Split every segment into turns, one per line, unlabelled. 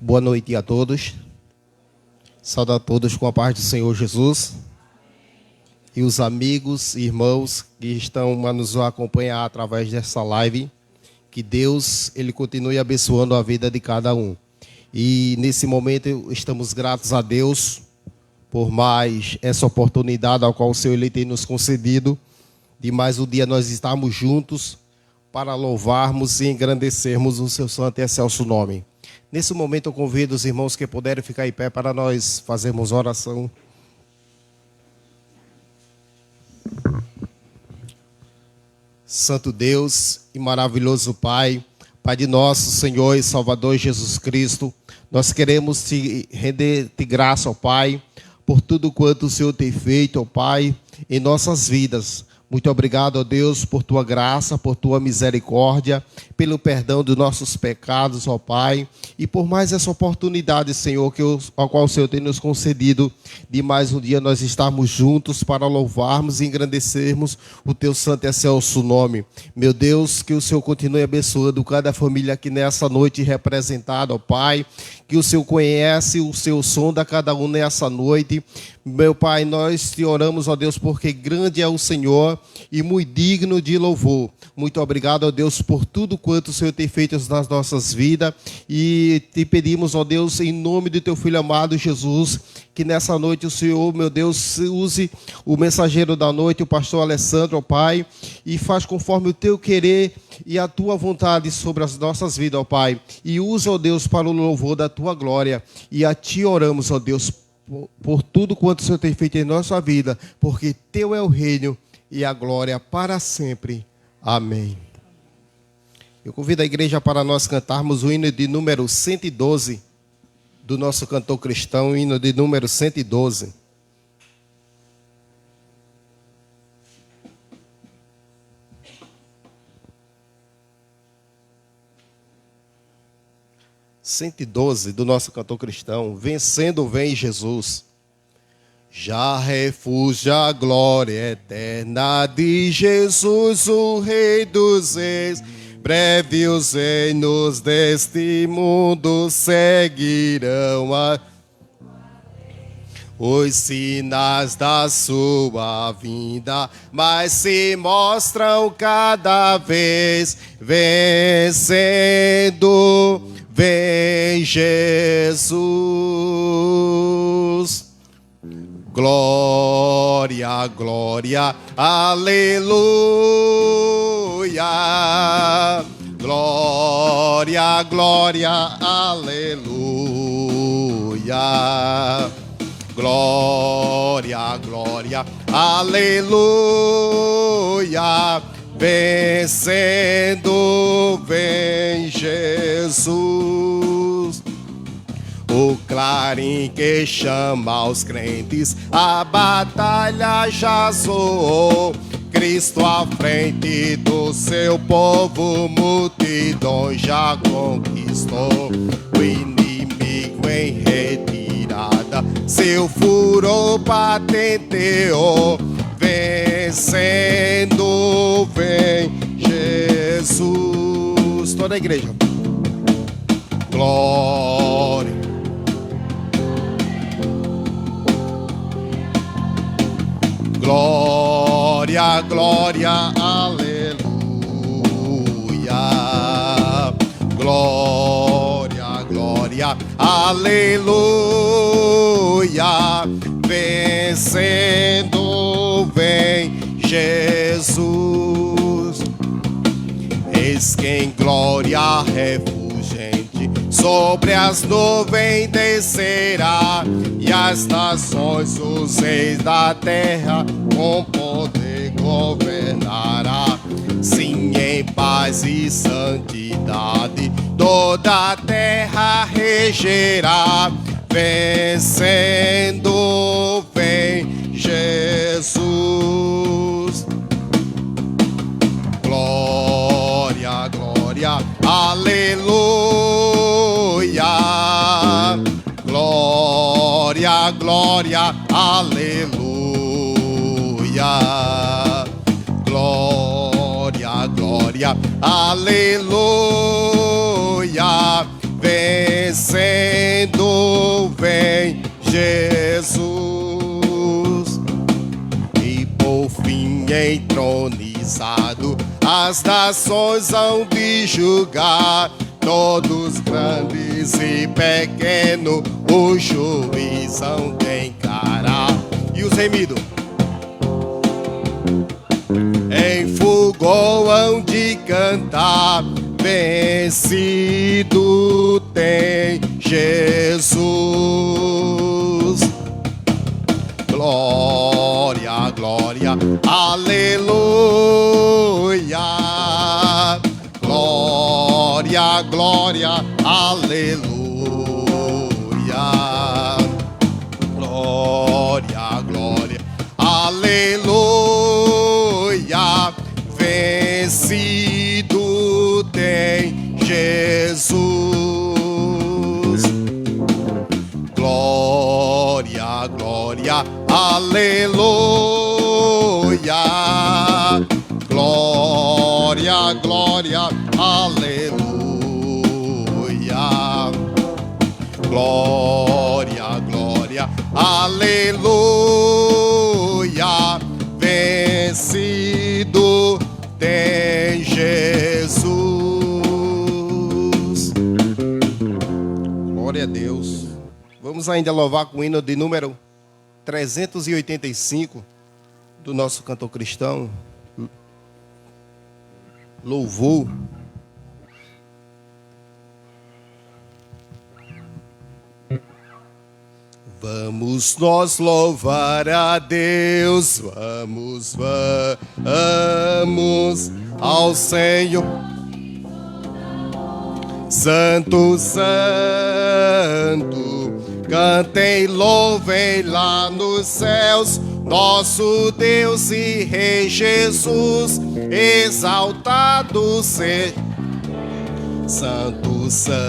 Boa noite a todos. Saúdo a todos com a paz do Senhor Jesus. E os amigos e irmãos que estão a nos acompanhar através dessa live. Que Deus, Ele continue abençoando a vida de cada um. E nesse momento estamos gratos a Deus por mais essa oportunidade ao qual o Senhor Ele tem nos concedido. De mais um dia nós estarmos juntos para louvarmos e engrandecermos o seu santo e excelso nome. Nesse momento eu convido os irmãos que puderem ficar em pé para nós fazermos oração. Santo Deus e maravilhoso Pai, Pai de nosso Senhor e Salvador Jesus Cristo, nós queremos te render-te graça, ó Pai, por tudo quanto o Senhor tem feito, ó Pai, em nossas vidas. Muito obrigado, ó Deus, por tua graça, por tua misericórdia, pelo perdão dos nossos pecados, ó Pai, e por mais essa oportunidade, Senhor, ao qual o Senhor tem nos concedido, de mais um dia nós estarmos juntos para louvarmos e engrandecermos o teu santo e excelso nome. Meu Deus, que o Senhor continue abençoando cada família aqui nessa noite representada, ó Pai, que o Senhor conhece, o Senhor sonda cada um nessa noite. Meu Pai, nós te oramos, ó Deus, porque grande é o Senhor e muito digno de louvor. Muito obrigado, ó Deus, por tudo quanto o Senhor tem feito nas nossas vidas. E te pedimos, ó Deus, em nome do teu Filho amado Jesus, que nessa noite o Senhor, meu Deus, use o mensageiro da noite, o pastor Alessandro, ó Pai, e faz conforme o teu querer e a tua vontade sobre as nossas vidas, ó Pai. E usa, ó Deus, para o louvor da tua glória. E a ti oramos, ó Deus, por tudo quanto o Senhor tem feito em nossa vida, porque teu é o reino e a glória para sempre. Amém. Eu convido a igreja para nós cantarmos o hino de número 112 do nosso cantor cristão, o hino de número 112. Do nosso cantor cristão, vencendo vem Jesus. Já refúgio a glória eterna de Jesus, o Rei dos Reis. Breve os reinos deste mundo seguirão os sinais da sua vinda, mas se mostram cada vez vencendo. Vem Jesus. Glória, glória, aleluia. Glória, glória, aleluia. Glória, glória, aleluia. Vencendo, vem Jesus. O clarim que chama os crentes, a batalha já soou. Cristo à frente do seu povo, multidões já conquistou. O inimigo em retirada, seu furor patenteou. Vencendo, vem Jesus. Toda a igreja. Glória. Glória, glória, aleluia. Glória, glória, aleluia. Vencendo, vem Jesus. Eis que em glória refulgente sobre as nuvens descerá, e as nações, os reis da terra, com poder governará. Sim, em paz e santidade toda a terra regerá. Vencendo, vem Jesus. Glória, glória, aleluia. Glória, glória, aleluia. Glória, glória, aleluia. Vencendo. Jesus. E por fim entronizado, as nações hão de julgar, todos grandes e pequenos, o juiz hão de encarar. E os remidos em fulgor hão de cantar, vencido tem Jesus. Glória, glória, aleluia. Glória, glória, aleluia. Glória, glória, aleluia. Vencido tem Jesus. Glória, glória, aleluia. Glória, glória, aleluia. Glória, glória, aleluia. Vencido tem Jesus. Glória a Deus. Vamos ainda louvar com o hino de número 385 do nosso cantor cristão. Louvor. Vamos nós louvar a Deus, vamos ao Senhor. Santo, santo, cantem, louvem lá nos céus, nosso Deus e Rei Jesus, exaltado seja. Santo, santo,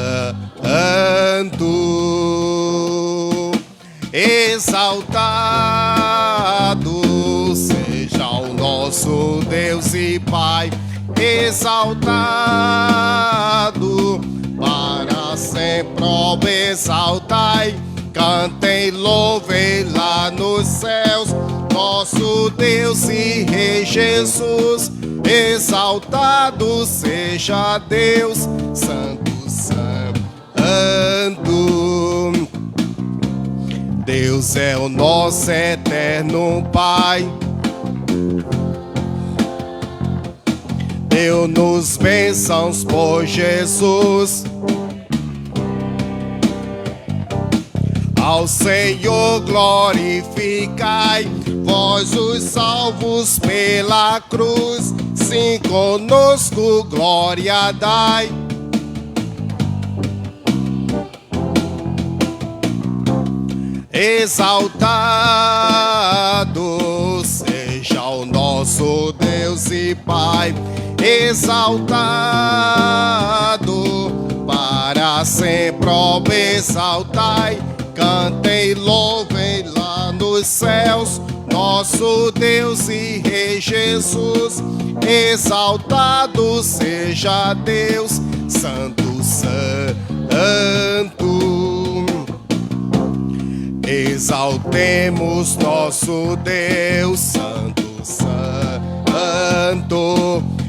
exaltado seja o nosso Deus e Pai, exaltado para sempre, exaltai, cantem, louvem lá nos céus, nosso Deus e Rei Jesus, exaltado seja Deus, santo, santo. Deus é o nosso eterno Pai, deu-nos bênçãos por Jesus. Ao Senhor glorificai, vós os salvos pela cruz, sim, conosco glória dai. Exaltado seja o nosso Deus e Pai, exaltado para sempre, exaltai, cantem, louvem lá nos céus, nosso Deus e Rei Jesus, exaltado seja Deus, santo, santo. Exaltemos nosso Deus, santo, santo.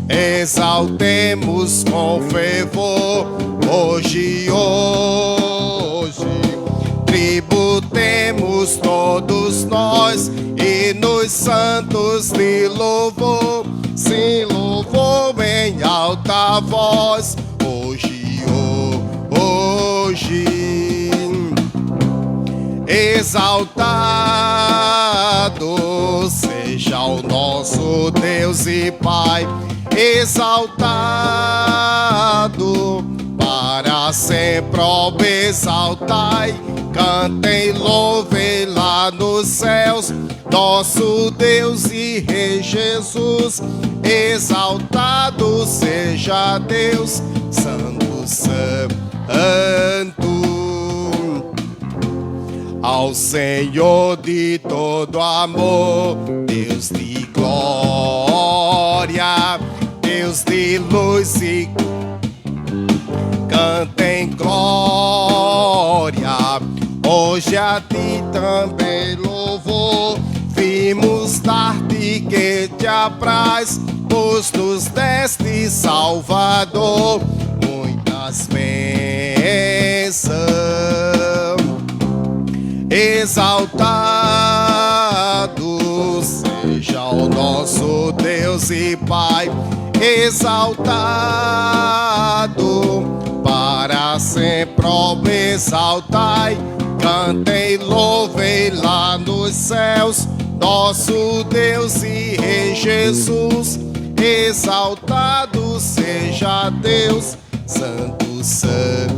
Exaltemos com fervor, hoje, tributemos todos nós, hinos santos de louvor, sim, louvor em alta voz, hoje, exaltado seja o nosso Deus e Pai, exaltado para sempre, exaltai, cantem, louvem lá nos céus, nosso Deus e Rei Jesus, exaltado seja Deus, santo, santo. Ao Senhor de todo amor, Deus de glória, Deus de luz e cantem glória, hoje a ti também louvor vimos dar-te que te apraz, pois nos deste Salvador muitas bênçãos. Exaltado seja o nosso Deus e Pai, exaltado para sempre, exaltai, cantem, louvem lá nos céus nosso Deus e Rei Jesus. Exaltado seja Deus, Santo, Santo.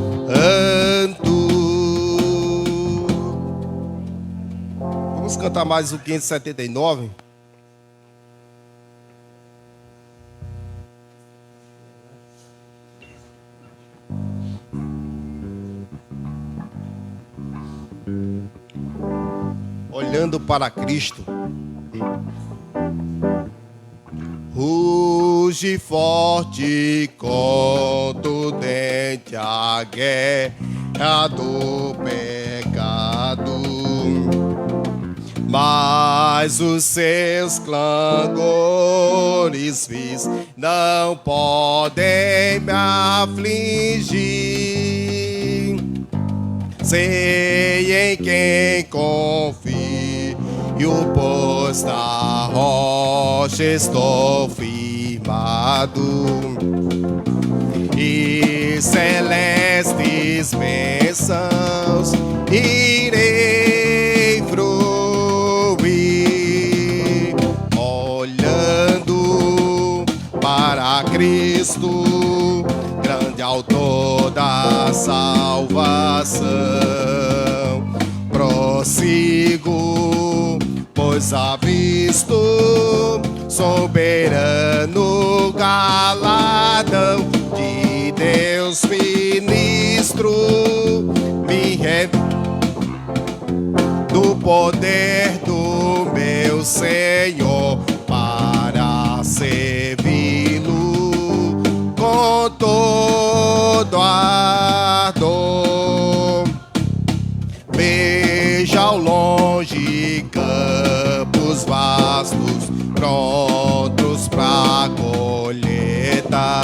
Vamos cantar mais o 579. Olhando para Cristo. Ruge forte contundente a guerra do pecado, mas os seus clangores vis não podem me afligir. Sei em quem confio, pois na rocha estou firmado, e celestes bênçãos irei fruir, olhando para Cristo, grande autor da salvação. Prossigo, pois avisto soberano galardão de Deus ministro, me do poder do meu Senhor para servi-lo com todo ardor. Veja ao longe campos vastos, prontos pra colheita,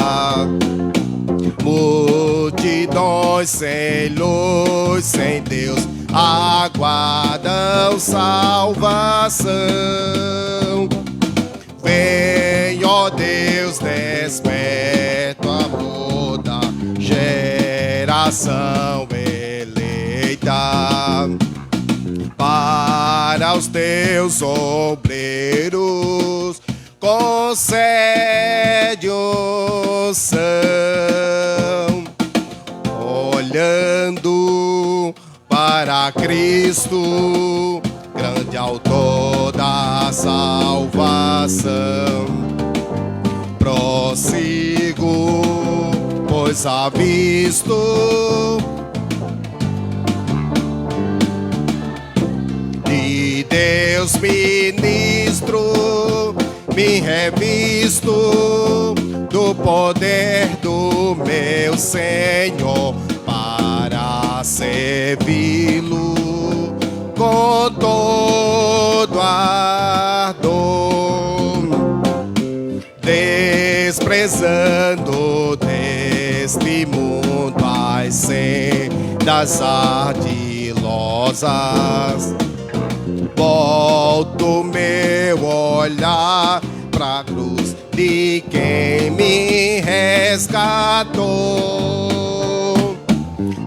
multidões sem luz, sem Deus, aguardam salvação. Vem, ó Deus, desperta o amor da geração eleita, para os teus obreiros concede unção, olhando para Cristo, grande autor da salvação. Prossigo, pois avisto de Deus ministro, me revisto do poder do meu Senhor para servi-lo com todo ardor, desprezando deste mundo as sendas ardilosas. Volto meu olhar pra cruz de quem me resgatou.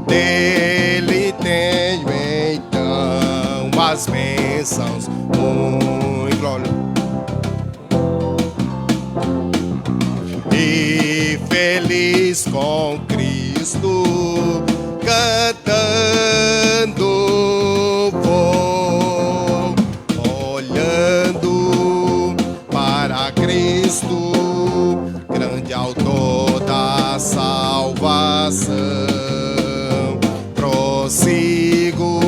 Dele tenho então as bênçãos muito glória. E feliz com Cristo, cantando vou, olhando para Cristo, grande autor da salvação. Prossigo,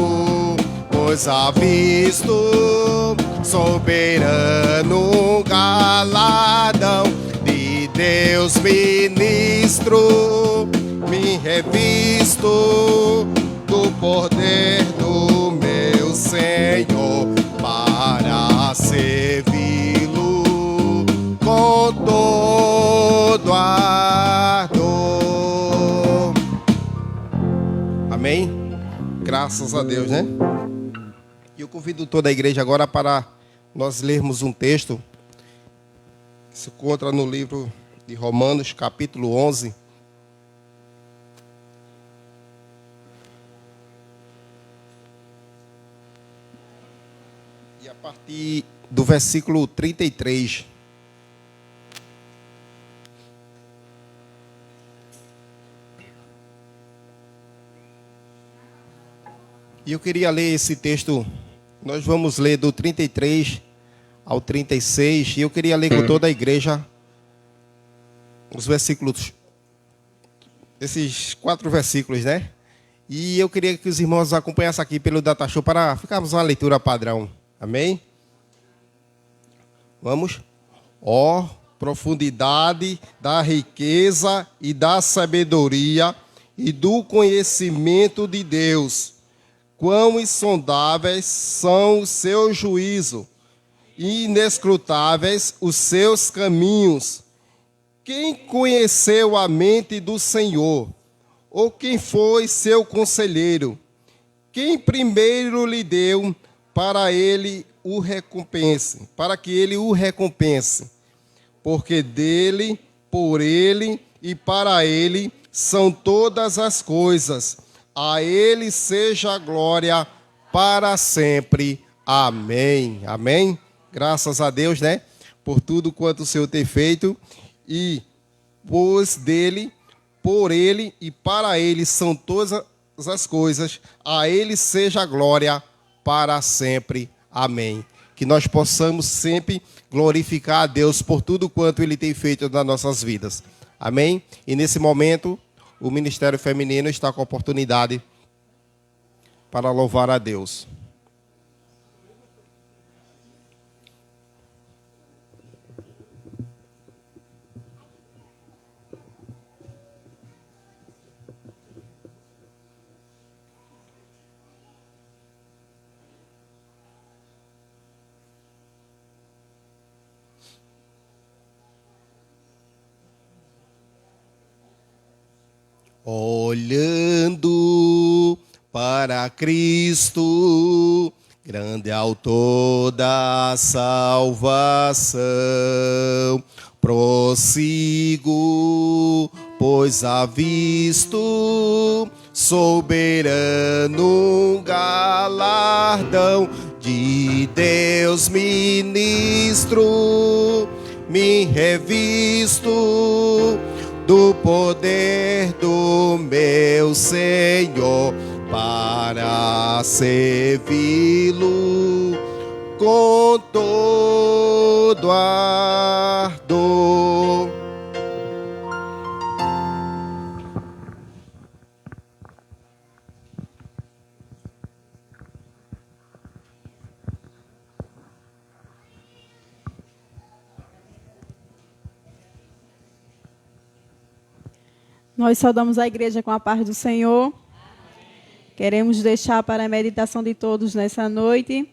pois avisto soberano galardão de Deus ministro, me revisto do poder do Amém? Graças a Deus, né? E eu convido toda a igreja agora para nós lermos um texto que se encontra no livro de Romanos, capítulo 11. E a partir do versículo 33. E eu queria ler esse texto, nós vamos ler do 33 ao 36, e eu queria ler com toda a igreja os versículos, esses 4 versículos, né? E eu queria que os irmãos acompanhassem aqui pelo Data Show para ficarmos uma leitura padrão. Amém? Vamos? Ó, profundidade da riqueza e da sabedoria e do conhecimento de Deus. Quão insondáveis são os seus juízos, e inescrutáveis os seus caminhos. Quem conheceu a mente do Senhor? Ou quem foi seu conselheiro? Quem primeiro lhe deu para ele o recompense, para que ele o recompense? Porque dele, por ele e para ele são todas as coisas. A ele seja a glória para sempre. Amém. Amém. Graças a Deus, né? Por tudo quanto o Senhor tem feito. E pois dele, por ele e para ele são todas as coisas. A ele seja a glória para sempre. Amém. Que nós possamos sempre glorificar a Deus por tudo quanto ele tem feito nas nossas vidas. Amém. E nesse momento, o Ministério Feminino está com a oportunidade para louvar a Deus. Olhando para Cristo, grande autor da salvação, prossigo, pois avisto soberano galardão de Deus ministro, me revisto do poder do meu Senhor, para servi-lo com todo ardor.
Nós saudamos a igreja com a paz do Senhor. Queremos deixar para a meditação de todos nessa noite.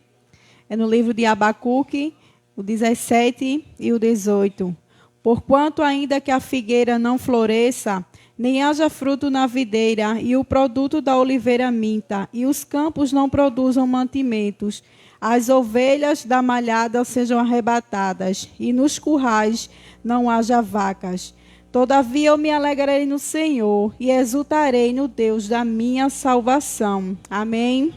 É no livro de Abacuque, o 17 e o 18. Porquanto ainda que a figueira não floresça, nem haja fruto na videira, e o produto da oliveira minta, e os campos não produzam mantimentos, as ovelhas da malhada sejam arrebatadas, e nos currais não haja vacas. Todavia eu me alegrarei no Senhor e exultarei no Deus da minha salvação. Amém.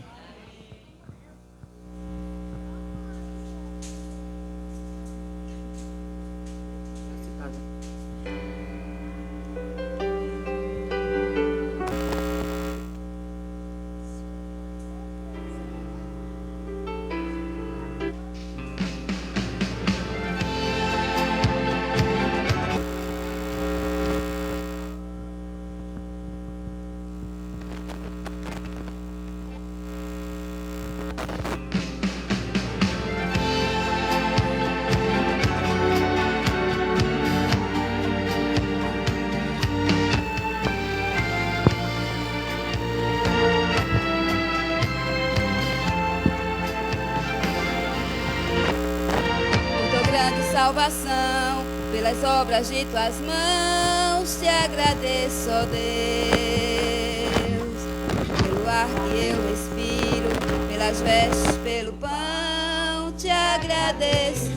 Salvação, pela pelas obras de tuas mãos. Te agradeço, ó Deus, pelo ar que eu respiro, pelas vestes, pelo pão. Te agradeço.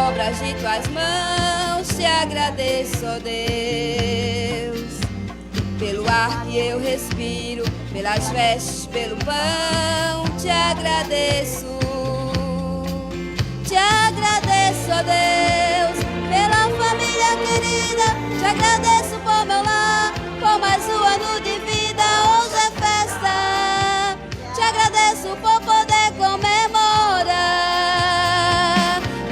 Obras de tuas mãos, te agradeço, ó Deus, pelo ar que eu respiro, pelas vestes, pelo pão. Te agradeço, ó Deus, pela família querida. Te agradeço por meu lar, por mais um ano de vida. Hoje é festa. Te agradeço por poder comemorar.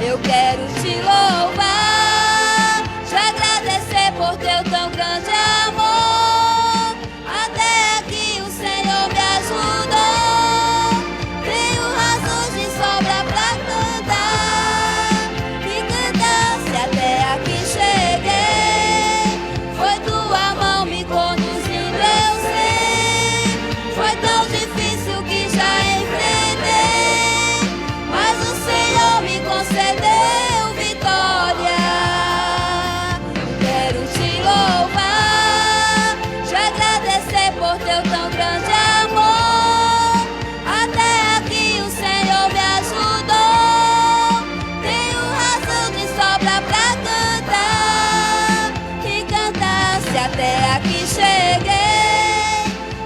Eu quero te louvar, te agradecer por teu tão grande amor. Até aqui o Senhor me ajudou. Tenho razões de sobra pra cantar e cantar. Se até aqui cheguei, foi tua mão me conduzindo, eu sei. Foi tão difícil que já enfrentei, mas o Senhor me concedeu vitória. Quero te louvar, te agradecer por teu tão grande amor. Até aqui o Senhor me ajudou. Tenho razão de sobra pra cantar e cantar. Se até aqui cheguei,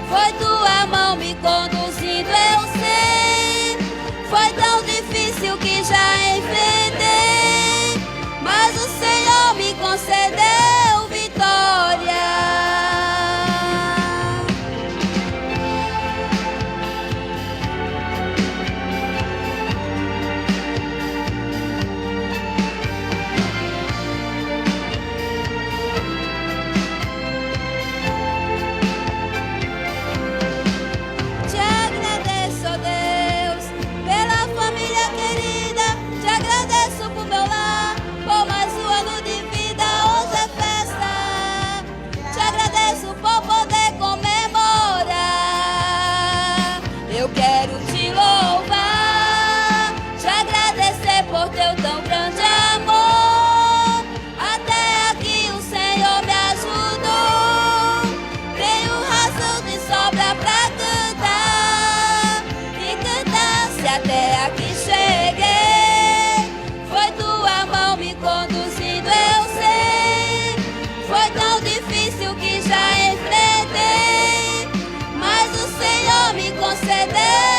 foi tua mão me conduzindo, eu sei. Foi tão difícil que já enfrentei, mas o Senhor me concedeu vitória. Te agradeço, ó Deus, pela família querida. Te agradeço por meu lar, por mais um ano de vida. Hoje é festa. Te agradeço por poder comemorar. Eu quero te louvar, te agradecer por teu tão grande amor. Até aqui o Senhor me ajudou. Tenho razão de sobra pra cantar e cantar. Se até aqui cheguei, foi tua mão me conduzindo, eu sei. Foi tão difícil que já enfrentei, mas o Senhor me concedeu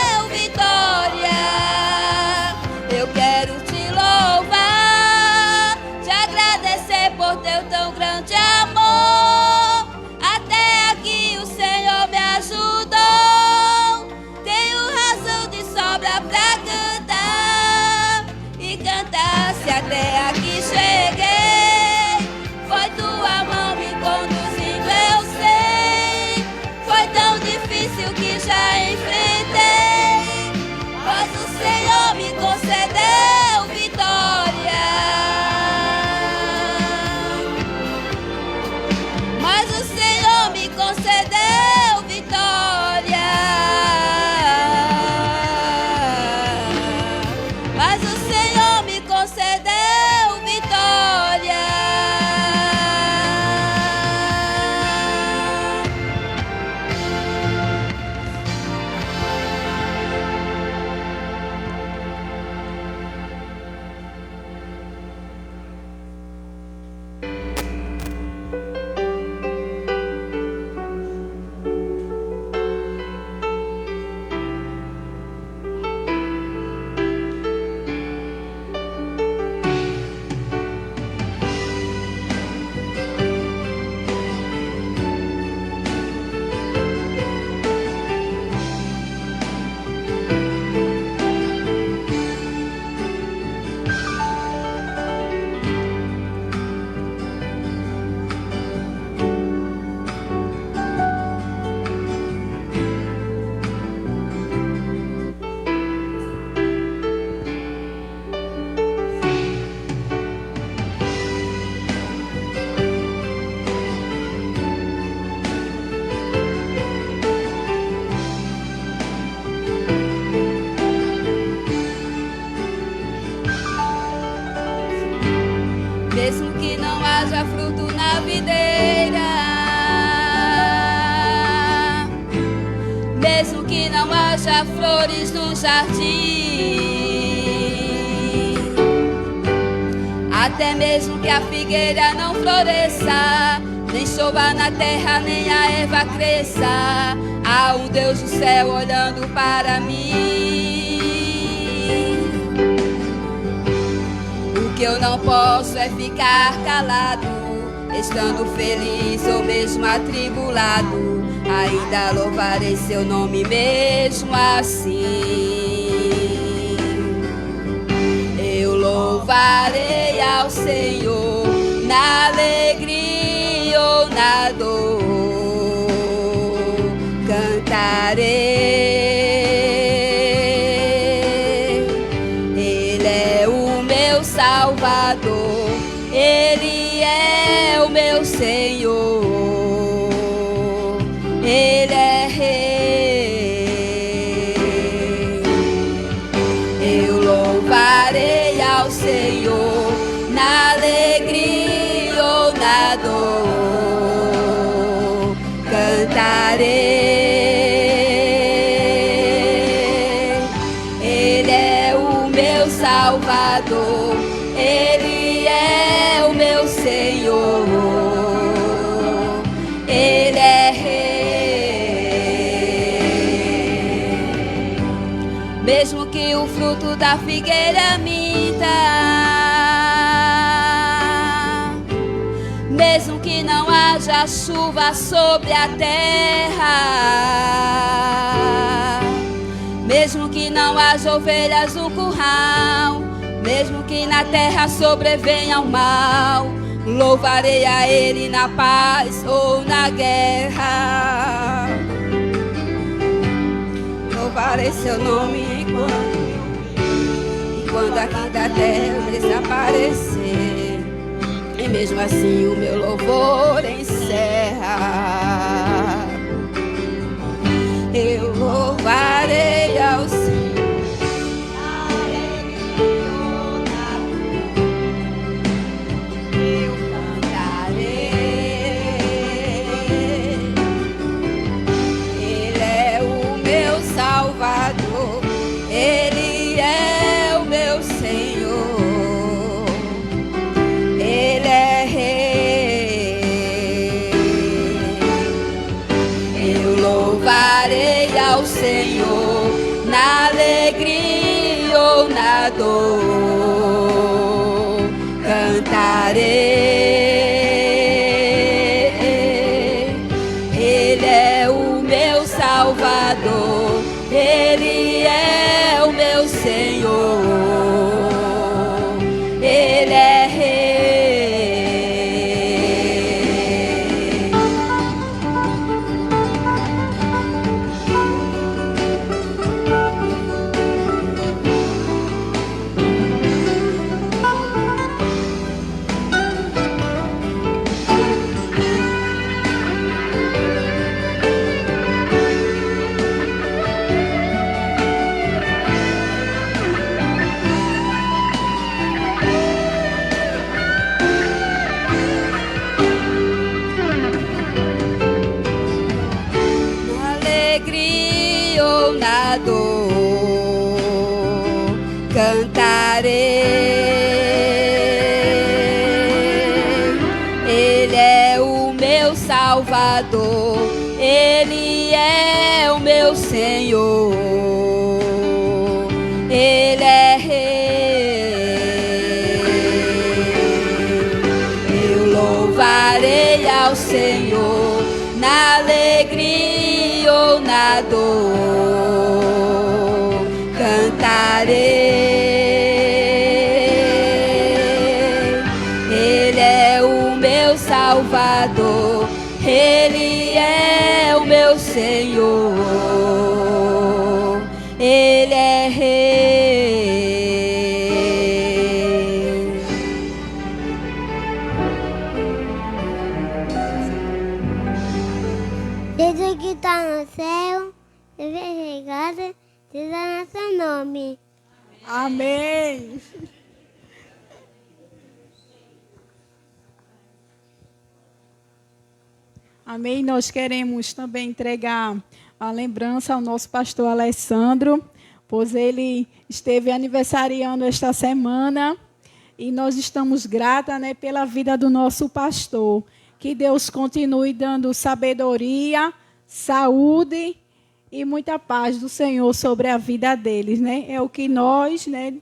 Mesmo que não haja fruto na videira, mesmo que não haja flores no jardim, até mesmo que a figueira não floresça, nem chova na terra, nem a erva cresça, há um Deus do céu olhando para mim. O que eu não posso é ficar calado, estando feliz ou mesmo atribulado, ainda louvarei seu nome mesmo assim. Eu louvarei ao Senhor na alegria ou na dor, cantarei. Ele é o meu Salvador, Ele é o meu Senhor, Ele é Rei. Eu louvarei ao Senhor na alegria ou na dor, cantarei. Ele é o meu Salvador, Ele é o meu Senhor, Ele é Rei. Mesmo que o fruto da figueira minta, mesmo que não haja chuva sobre a terra, mesmo que não haja ovelhas no curral, mesmo que na terra sobrevenha o mal, louvarei a Ele na paz ou na guerra. Louvarei seu nome enquanto aqui da terra desaparecer, e mesmo assim o meu louvor encerra. Eu louvarei ao Senhor. Eu cantarei. Ele é o meu Salvador, Ele é o meu Senhor, Ele é Rei. Eu louvarei ao Senhor na alegria ou na dor, cantarei. Ele é o meu Salvador, Ele é o meu Senhor, Ele é Rei. Na alegria ou na dor, cantarei. Ele é o meu Salvador, Ele é o meu Senhor, Ele é Rei. Eu louvarei ao Senhor na alegria ou na dor, cantarei. Ele é o meu Salvador, Ele é o meu Senhor, Ele é Rei.
Deus que está no céu, seja regada Seja nosso nome.
Amém. Amém. Nós queremos também entregar a lembrança ao nosso pastor Alessandro, pois ele esteve aniversariando esta semana e nós estamos gratas, né, pela vida do nosso pastor. Que Deus continue dando sabedoria, saúde e muita paz do Senhor sobre a vida deles, né? É o que nós, né,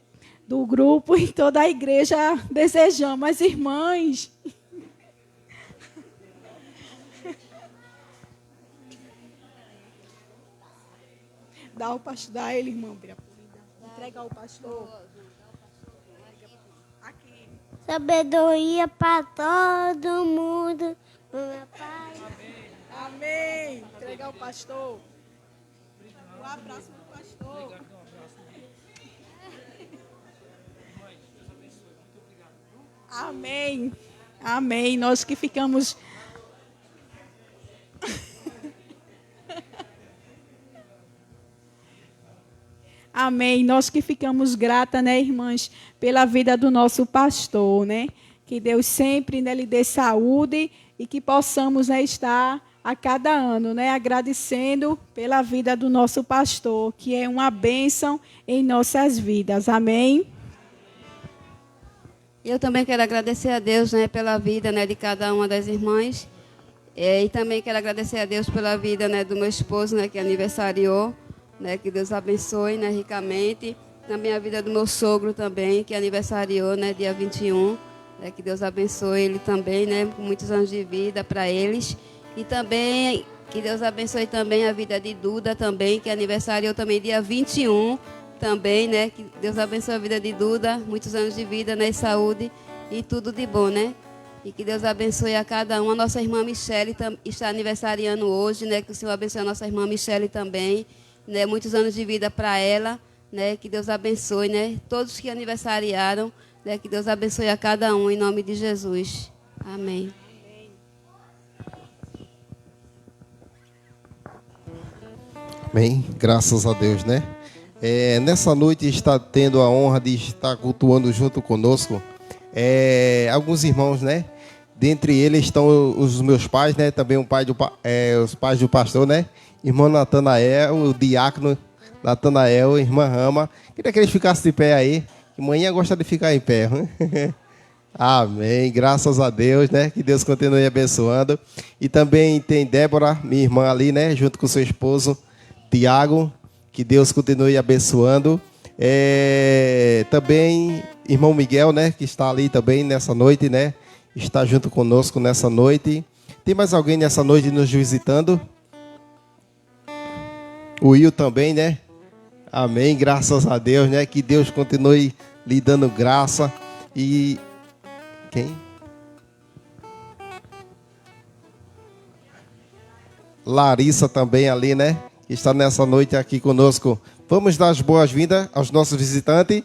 do grupo e toda a igreja desejamos. As irmãs, dá ele, irmão, entrega ao pastor. Aqui.
Sabedoria para todo mundo. Meu Pai.
Amém. Entrega ao pastor. Um abraço do pastor. Amém. Amém. Nós que ficamos. Amém. Nós que ficamos gratas, né, irmãs, pela vida do nosso pastor, né? Que Deus sempre, né, lhe dê saúde e que possamos, né, estar a cada ano, né, agradecendo pela vida do nosso pastor, que é uma bênção em nossas vidas. Amém.
Eu também quero agradecer a Deus, né, pela vida, né, de cada uma das irmãs. E também quero agradecer a Deus pela vida, né, do meu esposo, né, que aniversariou. Né, que Deus abençoe, né, ricamente. Também a vida do meu sogro também, que aniversariou, né, dia 21. Né, que Deus abençoe ele também, né, com muitos anos de vida para eles. E também que Deus abençoe também a vida de Duda também, que aniversariou também dia 21 também, né? Que Deus abençoe a vida de Duda, muitos anos de vida, né, saúde e tudo de bom, né? E que Deus abençoe a cada um. A nossa irmã Michele está aniversariando hoje, né? Que o Senhor abençoe a nossa irmã Michele também. Né, muitos anos de vida para ela, né, que Deus abençoe, né, todos que aniversariaram, né, que Deus abençoe a cada um, em nome de Jesus. Amém.
Amém. Graças a Deus, né? Nessa noite está tendo a honra de estar cultuando junto conosco alguns irmãos, né? Dentre eles estão os meus pais, né? Também os pais do pastor, né? Irmão Natanael, o diácono Natanael, irmã Rama. Queria que eles ficassem de pé aí, que manhã gosta de ficar em pé. Amém, graças a Deus, né? Que Deus continue abençoando. E também tem Débora, minha irmã ali, né? Junto com seu esposo, Tiago. Que Deus continue abençoando. Também irmão Miguel, né? Que está ali também nessa noite, né? Está junto conosco nessa noite. Tem mais alguém nessa noite nos visitando? O Will também, né? Amém, graças a Deus, né? Que Deus continue lhe dando graça. E quem? Larissa também ali, né? Que está nessa noite aqui conosco. Vamos dar as boas-vindas aos nossos visitantes.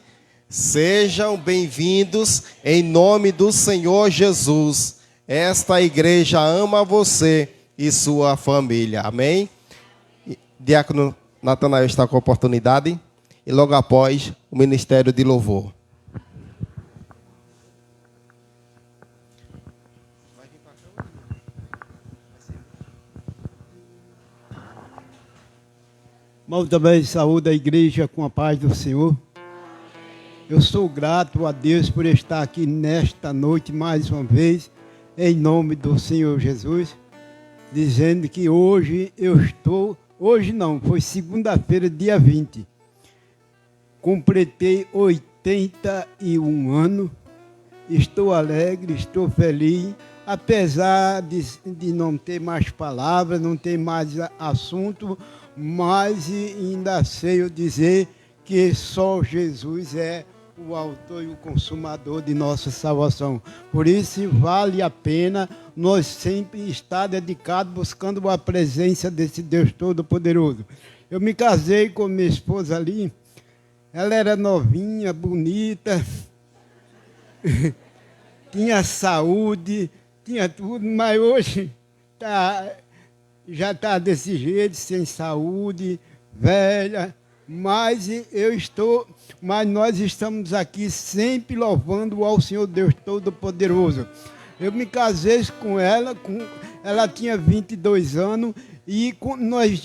Sejam bem-vindos em nome do Senhor Jesus. Esta igreja ama você e sua família. Amém? Diácono Natanael está com a oportunidade e logo após o Ministério de Louvor.
Irmão, também saúde a igreja com a paz do Senhor. Eu sou grato a Deus por estar aqui nesta noite mais uma vez, em nome do Senhor Jesus, dizendo que hoje hoje não, foi segunda-feira, dia 20. Completei 81 anos, estou alegre, estou feliz, apesar de não ter mais palavras, não ter mais assunto, mas ainda sei eu dizer que só Jesus é o autor e o consumador de nossa salvação. Por isso vale a pena nós sempre estar dedicados buscando a presença desse Deus Todo-Poderoso. Eu me casei com minha esposa ali, ela era novinha, bonita, tinha saúde, tinha tudo, mas hoje já está desse jeito, sem saúde, velha, mas nós estamos aqui sempre louvando ao Senhor Deus Todo-Poderoso. Eu me casei com ela, ela tinha 22 anos e nós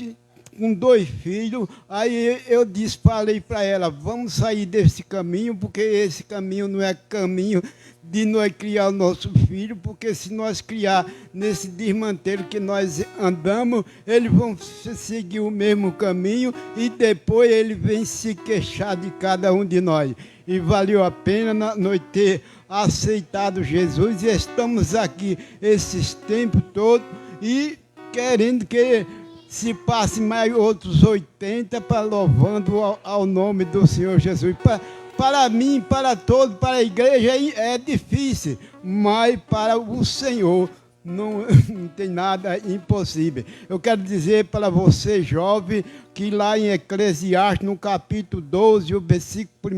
com 2 filhos. Aí eu falei para ela, vamos sair desse caminho, porque esse caminho não é caminho de nós criar o nosso filho, porque se nós criar nesse desmantelo que nós andamos, eles vão seguir o mesmo caminho e depois ele vem se queixar de cada um de nós. E valeu a pena nós ter aceitado Jesus e estamos aqui esses tempos todos e querendo que se passe mais outros 80 para louvando ao nome do Senhor Jesus. Para mim, para todos, para a igreja é difícil, mas para o Senhor não tem nada impossível. Eu quero dizer para você, jovem, que lá em Eclesiastes, no capítulo 12, o versículo 1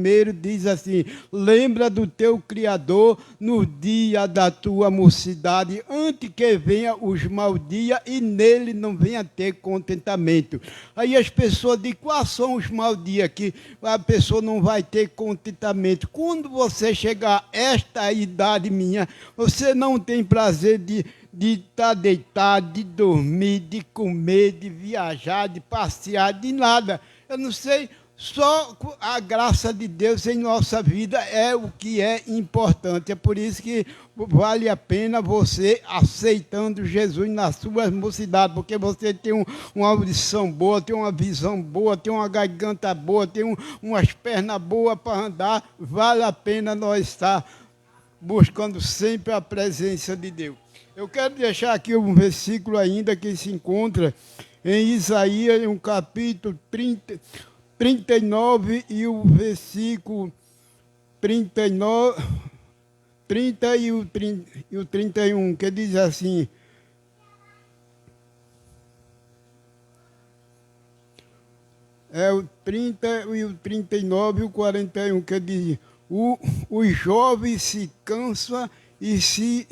diz assim: lembra do teu Criador no dia da tua mocidade, antes que venha os maus dias e nele não venha ter contentamento. Aí as pessoas dizem, quais são os maus dias que a pessoa não vai ter contentamento? Quando você chegar a esta idade minha, você não tem prazer de estar deitado, de dormir, de comer, de viajar, de passear, de nada. Eu não sei, só a graça de Deus em nossa vida é o que é importante. É por isso que vale a pena você aceitando Jesus na sua mocidade, porque você tem uma audição boa, tem uma visão boa, tem uma garganta boa, tem umas pernas boas para andar. Vale a pena nós estar buscando sempre a presença de Deus. Eu quero deixar aqui um versículo ainda que se encontra em Isaías, um capítulo 39 e o versículo 39, 30 e o 31, que diz assim: é o 30 e o 39 e o 41, que diz: os jovens se cansam e se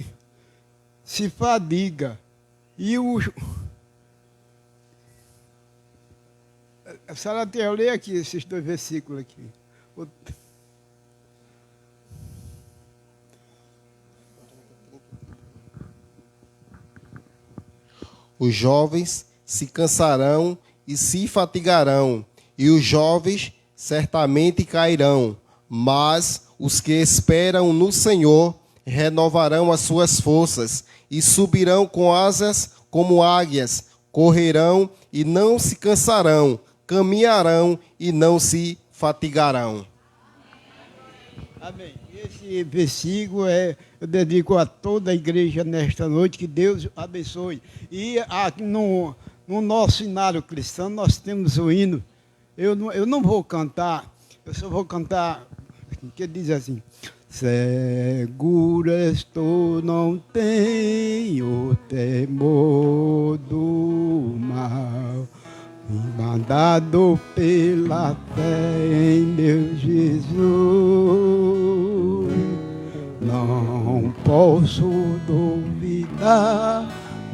fadiga. E os... Salatel, leia aqui esses 2 versículos aqui.
Os jovens se cansarão e se fatigarão, e os jovens certamente cairão, mas os que esperam no Senhor renovarão as suas forças e subirão com asas como águias, correrão e não se cansarão, caminharão e não se fatigarão.
Amém. Esse versículo eu dedico a toda a igreja nesta noite, que Deus abençoe. E aqui no nosso cenário cristão nós temos o hino. Eu não vou cantar, eu só vou cantar, que diz assim: seguro estou, não tenho temor do mal, mandado pela fé em meu Jesus. Não posso duvidar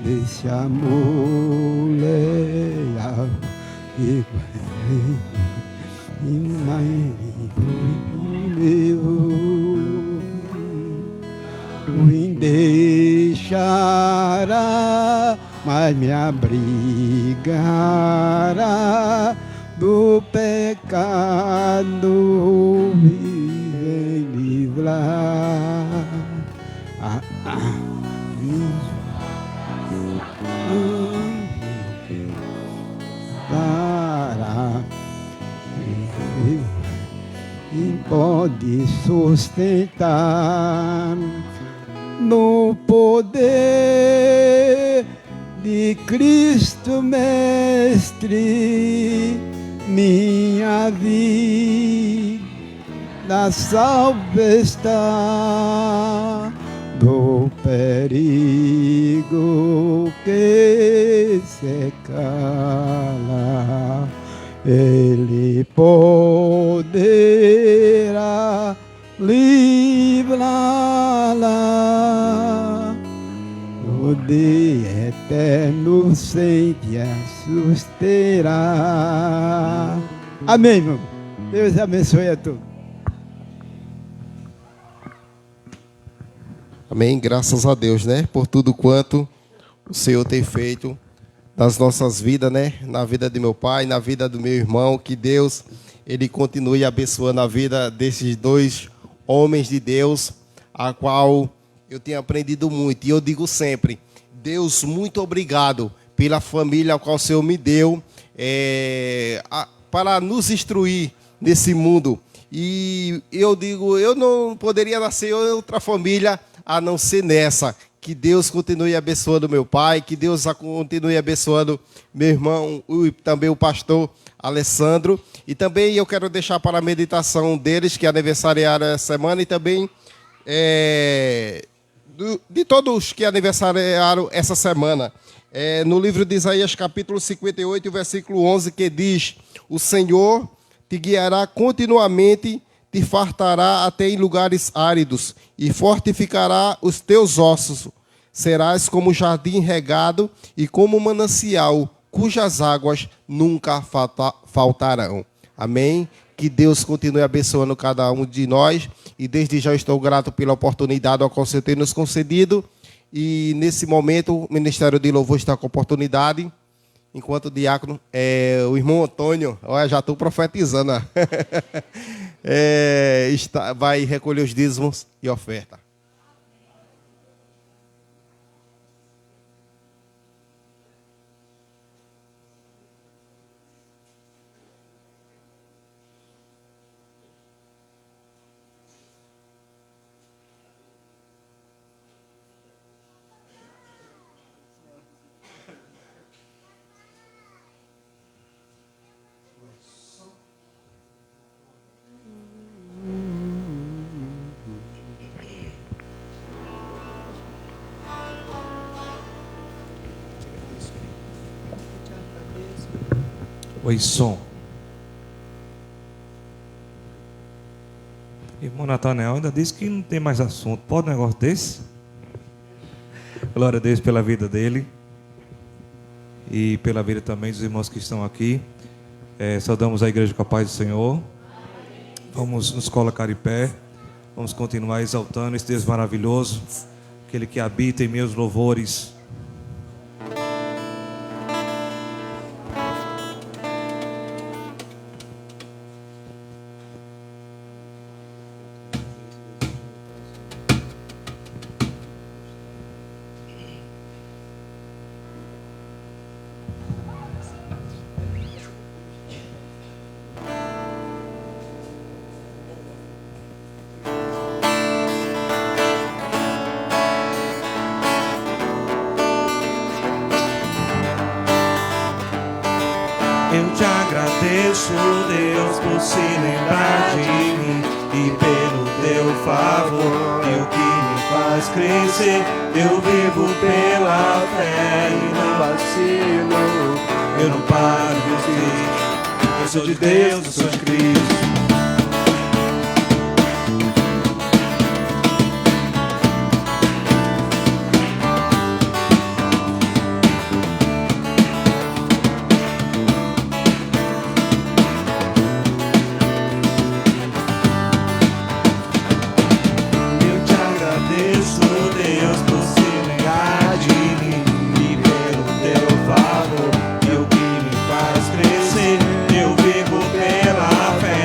desse amor leal que me deixará, mas me abrigará do pecado e livrar. E pode sustentar no poder de Cristo Mestre, minha vida salva está do perigo que se cala. Ele poderá livrá-la no dia eterno, sem te susterá. Amém, irmão. Deus abençoe a todos.
Amém. Graças a Deus, né? Por tudo quanto o Senhor tem feito nas nossas vidas, né? Na vida de meu pai, na vida do meu irmão. Que Deus, Ele continue abençoando a vida desses dois homens de Deus, a qual eu tenho aprendido muito. E eu digo sempre, Deus, muito obrigado pela família a qual o Senhor me deu para nos instruir nesse mundo. E eu digo, eu não poderia nascer em outra família a não ser nessa. Que Deus continue abençoando meu pai, que Deus continue abençoando meu irmão e também o pastor Alessandro. E também eu quero deixar para a meditação deles, que aniversariaram essa semana, e também de todos que aniversariaram essa semana. No livro de Isaías, capítulo 58, versículo 11, que diz: o Senhor te guiará continuamente, te fartará até em lugares áridos e fortificará os teus ossos. Serás como jardim regado e como manancial, cujas águas nunca faltarão. Amém? Que Deus continue abençoando cada um de nós. E desde já estou grato pela oportunidade a qual o Senhor tem nos concedido. E nesse momento o Ministério de Louvor está com oportunidade. Enquanto o diácono, o irmão Antônio, olha, já estou profetizando, vai recolher os dízimos e oferta.
Oi, som. Irmão Natanael ainda disse que não tem mais assunto. Pode um negócio desse? Glória a Deus pela vida dele e pela vida também dos irmãos que estão aqui. Saudamos a igreja com a paz do Senhor. Vamos nos colocar em pé. Vamos continuar exaltando esse Deus maravilhoso, aquele que habita em meus louvores.
Eu te agradeço, Deus, por se lembrar de mim e pelo teu favor e o que me faz crescer. Eu vivo pela fé e não vacilo, eu não paro de existir. Eu sou de Deus, eu sou de Cristo. Eu vivo pela fé.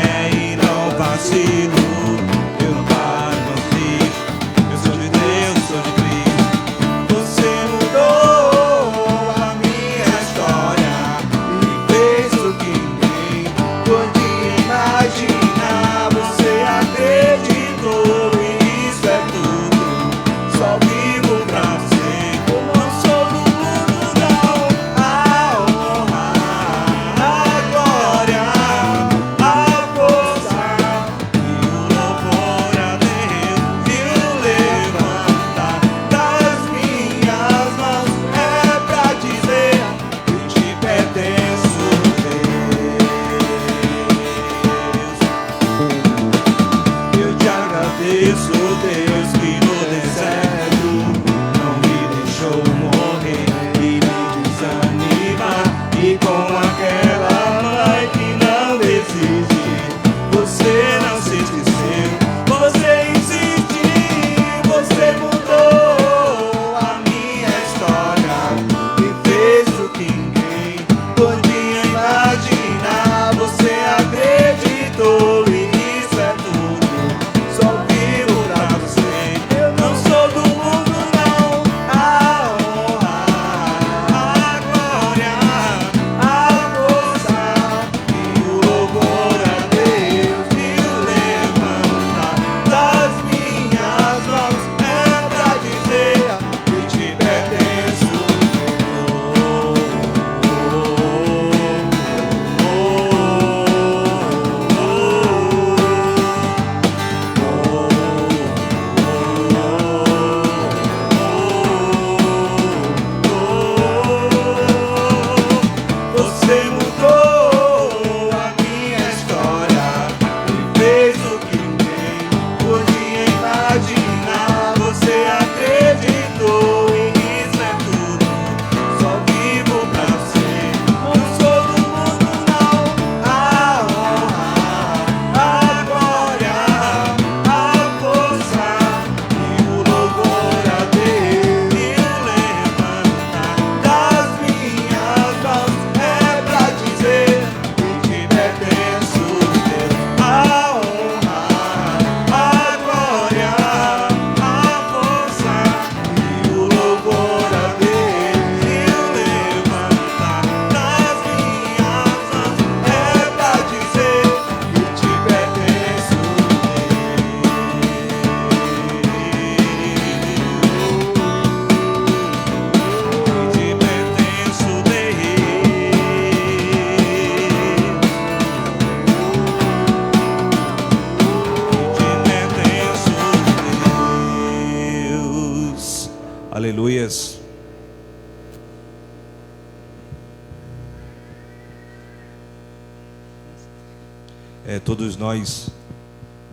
todos nós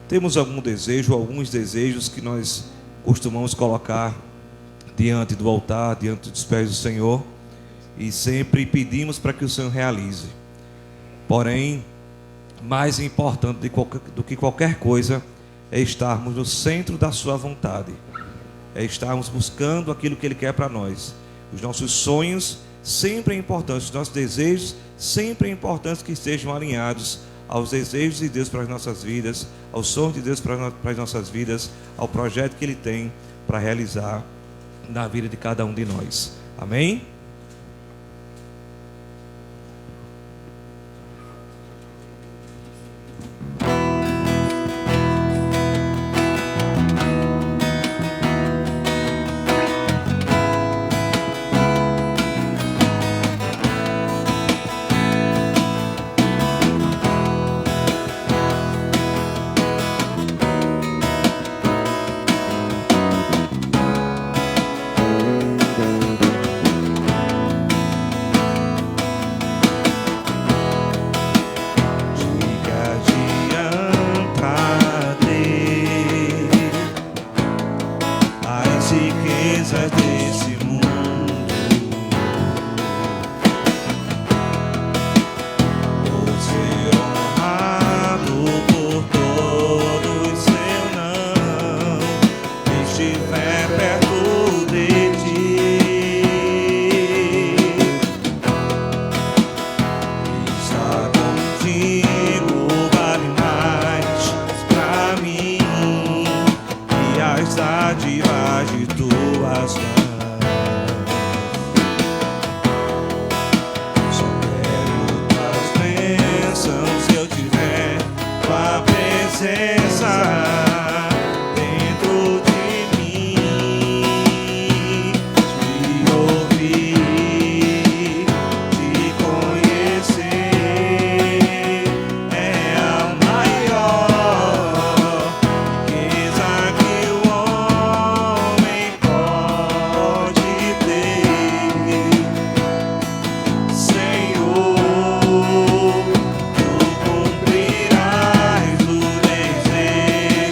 temos algum desejo, alguns desejos que nós costumamos colocar diante do altar, diante dos pés do Senhor, e sempre pedimos para que o Senhor realize. Porém, mais importante do que qualquer coisa é estarmos no centro da sua vontade, é estarmos buscando aquilo que Ele quer para nós. Os nossos sonhos sempre é importante, os nossos desejos sempre é importante que estejam alinhados aos desejos de Deus para as nossas vidas, aos sonhos de Deus para as nossas vidas, ao projeto que Ele tem para realizar na vida de cada um de nós. Amém?
Senhor, tu cumprirás o desejo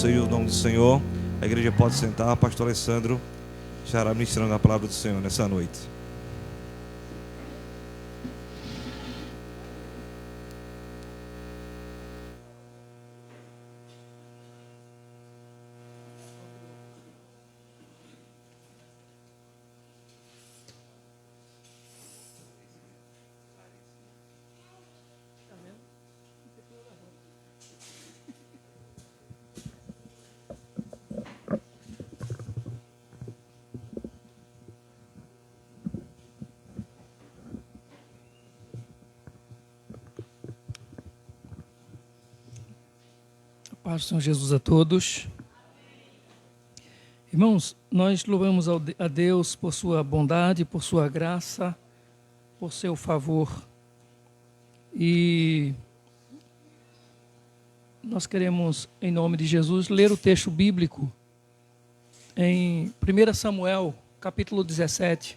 seja o nome do Senhor. A igreja pode sentar. Pastor Alessandro estará ministrando a palavra do Senhor nessa noite.
Paz do Senhor Jesus a todos. Irmãos, nós louvamos a Deus por sua bondade, por sua graça, por seu favor. E nós queremos, em nome de Jesus, ler o texto bíblico em 1 Samuel, capítulo 17.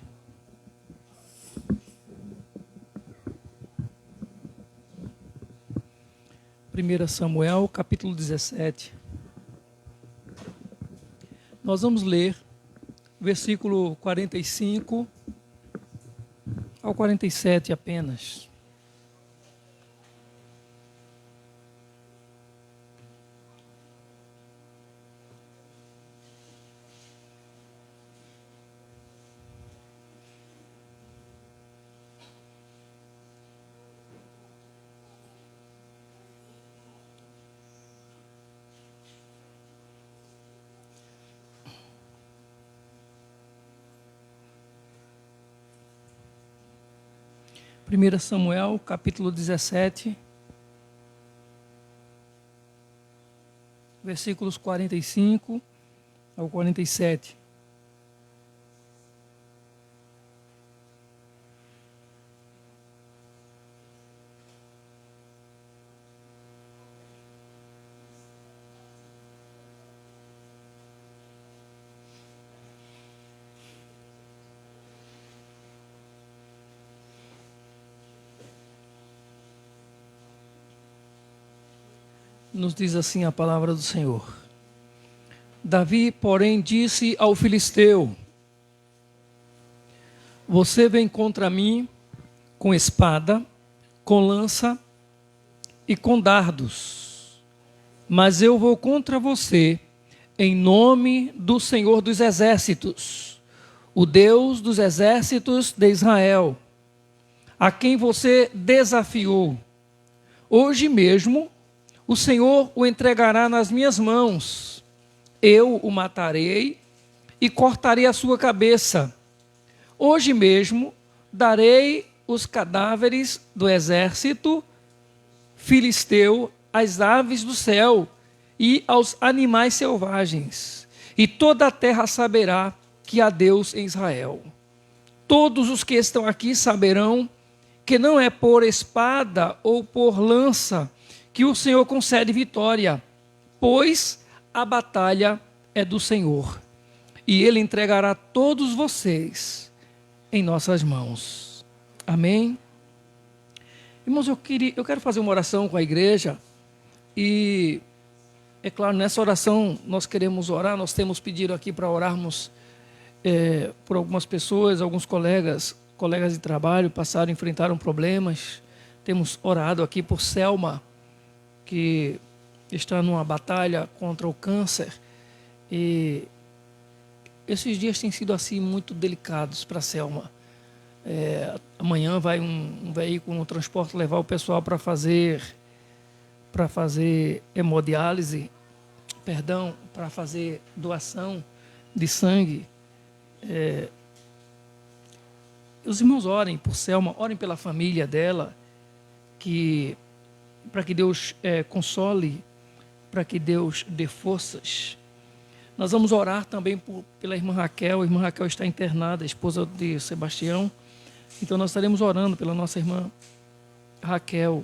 Samuel, capítulo 17. Nós vamos ler versículo 45 ao 47 apenas. Primeira Samuel, capítulo 17, versículos 45 ao 47. Nos diz assim a palavra do Senhor. Davi, porém, disse ao filisteu: você vem contra mim com espada, com lança e com dardos, mas eu vou contra você em nome do Senhor dos Exércitos, o Deus dos exércitos de Israel, a quem você desafiou. Hoje mesmo o Senhor o entregará nas minhas mãos. Eu o matarei e cortarei a sua cabeça. Hoje mesmo darei os cadáveres do exército filisteu às aves do céu e aos animais selvagens. E toda a terra saberá que há Deus em Israel. Todos os que estão aqui saberão que não é por espada ou por lança que o Senhor concede vitória, pois a batalha é do Senhor, e Ele entregará todos vocês em nossas mãos. Amém? Irmãos, eu quero fazer uma oração com a igreja, e é claro, nessa oração nós queremos orar, nós temos pedido aqui para orarmos por algumas pessoas, alguns colegas de trabalho enfrentaram problemas. Temos orado aqui por Selma, que está numa batalha contra o câncer, e esses dias têm sido assim muito delicados para a Selma. Amanhã vai um veículo, um transporte levar o pessoal para fazer hemodiálise, para fazer doação de sangue. Os irmãos orem por Selma, orem pela família dela, para que Deus console, para que Deus dê forças. Nós vamos orar também pela irmã Raquel. A irmã Raquel está internada, a esposa de Sebastião. Então nós estaremos orando pela nossa irmã Raquel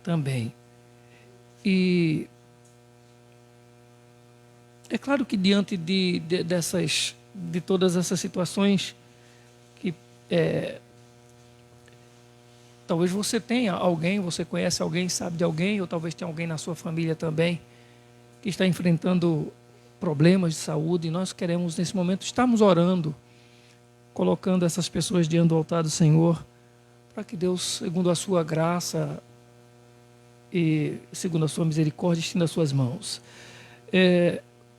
também. E é claro que diante de todas essas situações, que talvez você tenha alguém, você conhece alguém, sabe de alguém, ou talvez tenha alguém na sua família também que está enfrentando problemas de saúde. E nós queremos, nesse momento, estarmos orando, colocando essas pessoas diante do altar do Senhor, para que Deus, segundo a sua graça e segundo a sua misericórdia, estenda as suas mãos.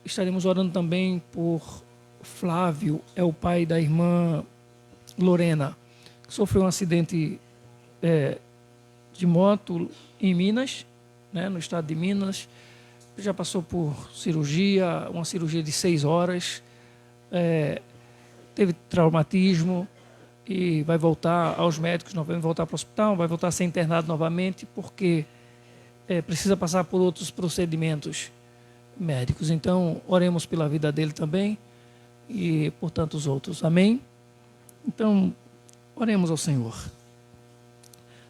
Estaremos orando também por Flávio, é o pai da irmã Lorena, que sofreu um acidente de moto em Minas, né, no estado de Minas. Já passou por cirurgia, uma cirurgia de 6 horas, teve traumatismo e vai voltar aos médicos, não vai voltar para o hospital, vai voltar a ser internado novamente, porque precisa passar por outros procedimentos médicos. Então, oremos pela vida dele também e por tantos outros. Amém? Então, oremos ao Senhor.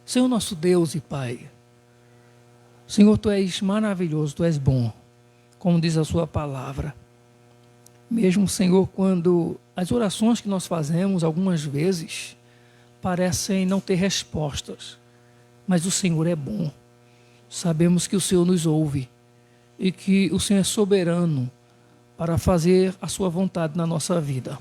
Senhor nosso Deus e Pai, Senhor, Tu és maravilhoso, Tu és bom, como diz a Sua palavra. Mesmo, Senhor, quando as orações que nós fazemos, algumas vezes, parecem não ter respostas, mas o Senhor é bom. Sabemos que o Senhor nos ouve e que o Senhor é soberano para fazer a Sua vontade na nossa vida.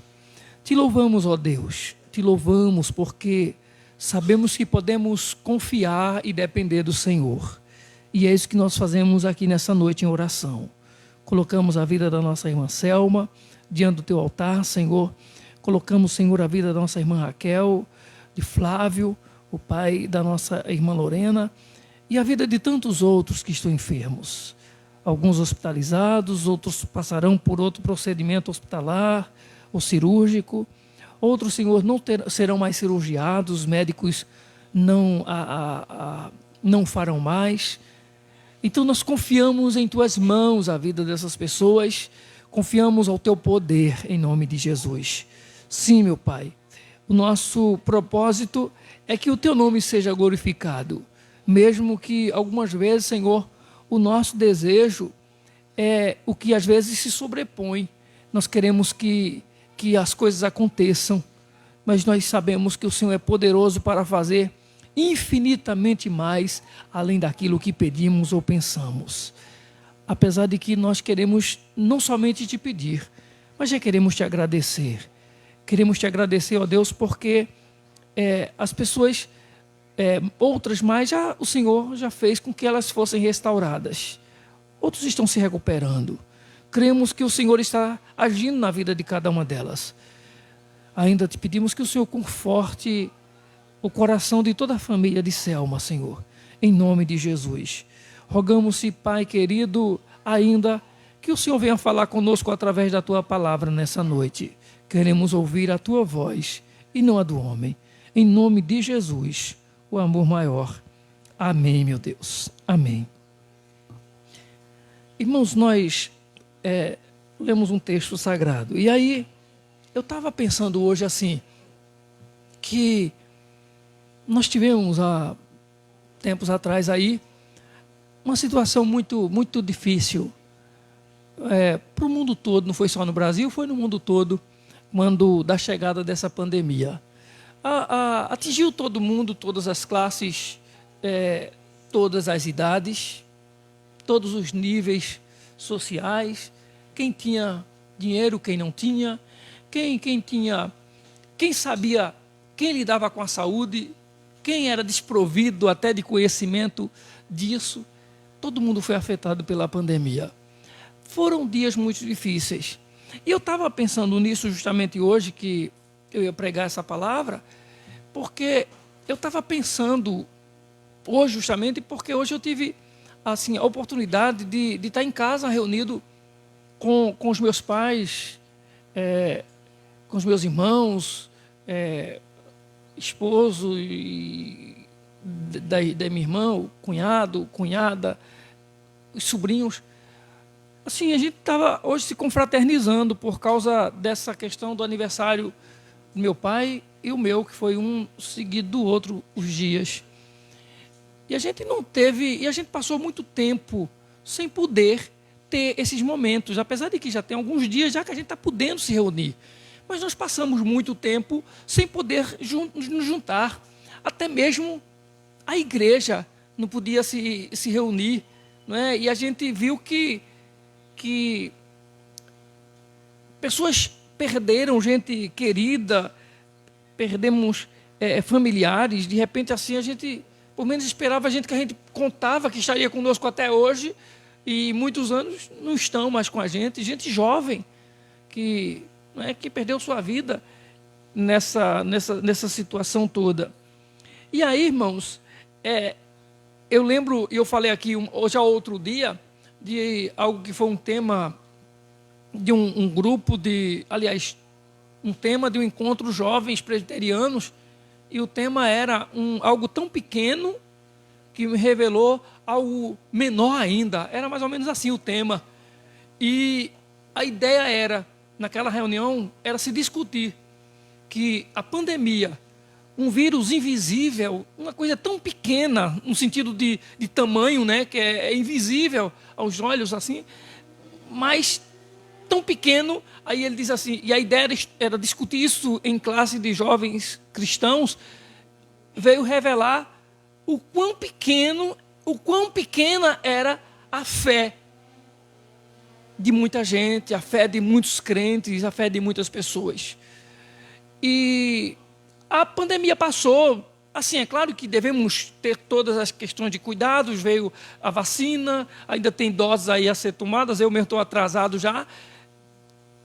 Te louvamos, ó Deus, te louvamos porque sabemos que podemos confiar e depender do Senhor. E é isso que nós fazemos aqui nessa noite em oração. Colocamos a vida da nossa irmã Selma diante do Teu altar, Senhor. Colocamos, Senhor, a vida da nossa irmã Raquel, de Flávio, o pai da nossa irmã Lorena, e a vida de tantos outros que estão enfermos. Alguns hospitalizados, outros passarão por outro procedimento hospitalar ou cirúrgico. Outros, Senhor, não serão mais cirurgiados, os médicos não farão mais. Então nós confiamos em Tuas mãos a vida dessas pessoas, confiamos ao Teu poder em nome de Jesus. Sim, meu Pai, o nosso propósito é que o Teu nome seja glorificado, mesmo que algumas vezes, Senhor, o nosso desejo é o que às vezes se sobrepõe. Nós queremos que as coisas aconteçam, mas nós sabemos que o Senhor é poderoso para fazer infinitamente mais além daquilo que pedimos ou pensamos. Apesar de que nós queremos não somente Te pedir, mas já queremos Te agradecer. Queremos Te agradecer, ó Deus, porque as pessoas, outras mais, o Senhor já fez com que elas fossem restauradas. Outros estão se recuperando. Cremos que o Senhor está agindo na vida de cada uma delas. Ainda Te pedimos que o Senhor conforte o coração de toda a família de Selma, Senhor, em nome de Jesus. Rogamos-te, Pai querido, ainda que o Senhor venha falar conosco através da Tua palavra nessa noite. Queremos ouvir a Tua voz e não a do homem. Em nome de Jesus, o amor maior. Amém, meu Deus. Amém. Irmãos, nós lemos um texto sagrado. E aí, eu estava pensando hoje assim, que nós tivemos há tempos atrás aí uma situação muito, muito difícil para o mundo todo, não foi só no Brasil, foi no mundo todo, quando da chegada dessa pandemia. Atingiu todo mundo, todas as classes, todas as idades, todos os níveis sociais, quem tinha dinheiro, quem não tinha, quem sabia, quem lidava com a saúde, quem era desprovido até de conhecimento disso. Todo mundo foi afetado pela pandemia. Foram dias muito difíceis. E eu estava pensando nisso justamente hoje, que eu ia pregar essa palavra, porque eu estava pensando hoje justamente, porque hoje eu tive assim, a oportunidade de estar em casa reunido com os meus pais, com os meus irmãos, esposo e da minha irmã, cunhado, cunhada, os sobrinhos. Assim, a gente estava hoje se confraternizando por causa dessa questão do aniversário do meu pai e o meu, que foi um seguido do outro os dias. E a gente não teve, e a gente passou muito tempo sem poder ter esses momentos, apesar de que já tem alguns dias já que a gente está podendo se reunir. Mas nós passamos muito tempo sem poder nos juntar. Até mesmo a igreja não podia se reunir. Não é? E a gente viu que que pessoas perderam gente querida, perdemos familiares. De repente, assim, a gente, por menos esperava, a gente que a gente contava que estaria conosco até hoje, e muitos anos não estão mais com a gente. Gente jovem que, que perdeu sua vida nessa situação toda. E aí, irmãos, eu lembro, eu falei aqui hoje ao outro dia, de algo que foi um tema de um grupo um tema de um encontro jovens presbiterianos, e o tema era algo tão pequeno que me revelou algo menor ainda. Era mais ou menos assim o tema. E a ideia naquela reunião, era se discutir que a pandemia, um vírus invisível, uma coisa tão pequena, no sentido de tamanho, né, que é invisível aos olhos, assim, mas tão pequeno. Aí ele diz assim, e a ideia era discutir isso em classe de jovens cristãos, veio revelar o quão pequena era a fé de muita gente, a fé de muitos crentes, a fé de muitas pessoas. E a pandemia passou. Assim, é claro que devemos ter todas as questões de cuidados. Veio a vacina, ainda tem doses aí a ser tomadas. Eu mesmo estou atrasado já.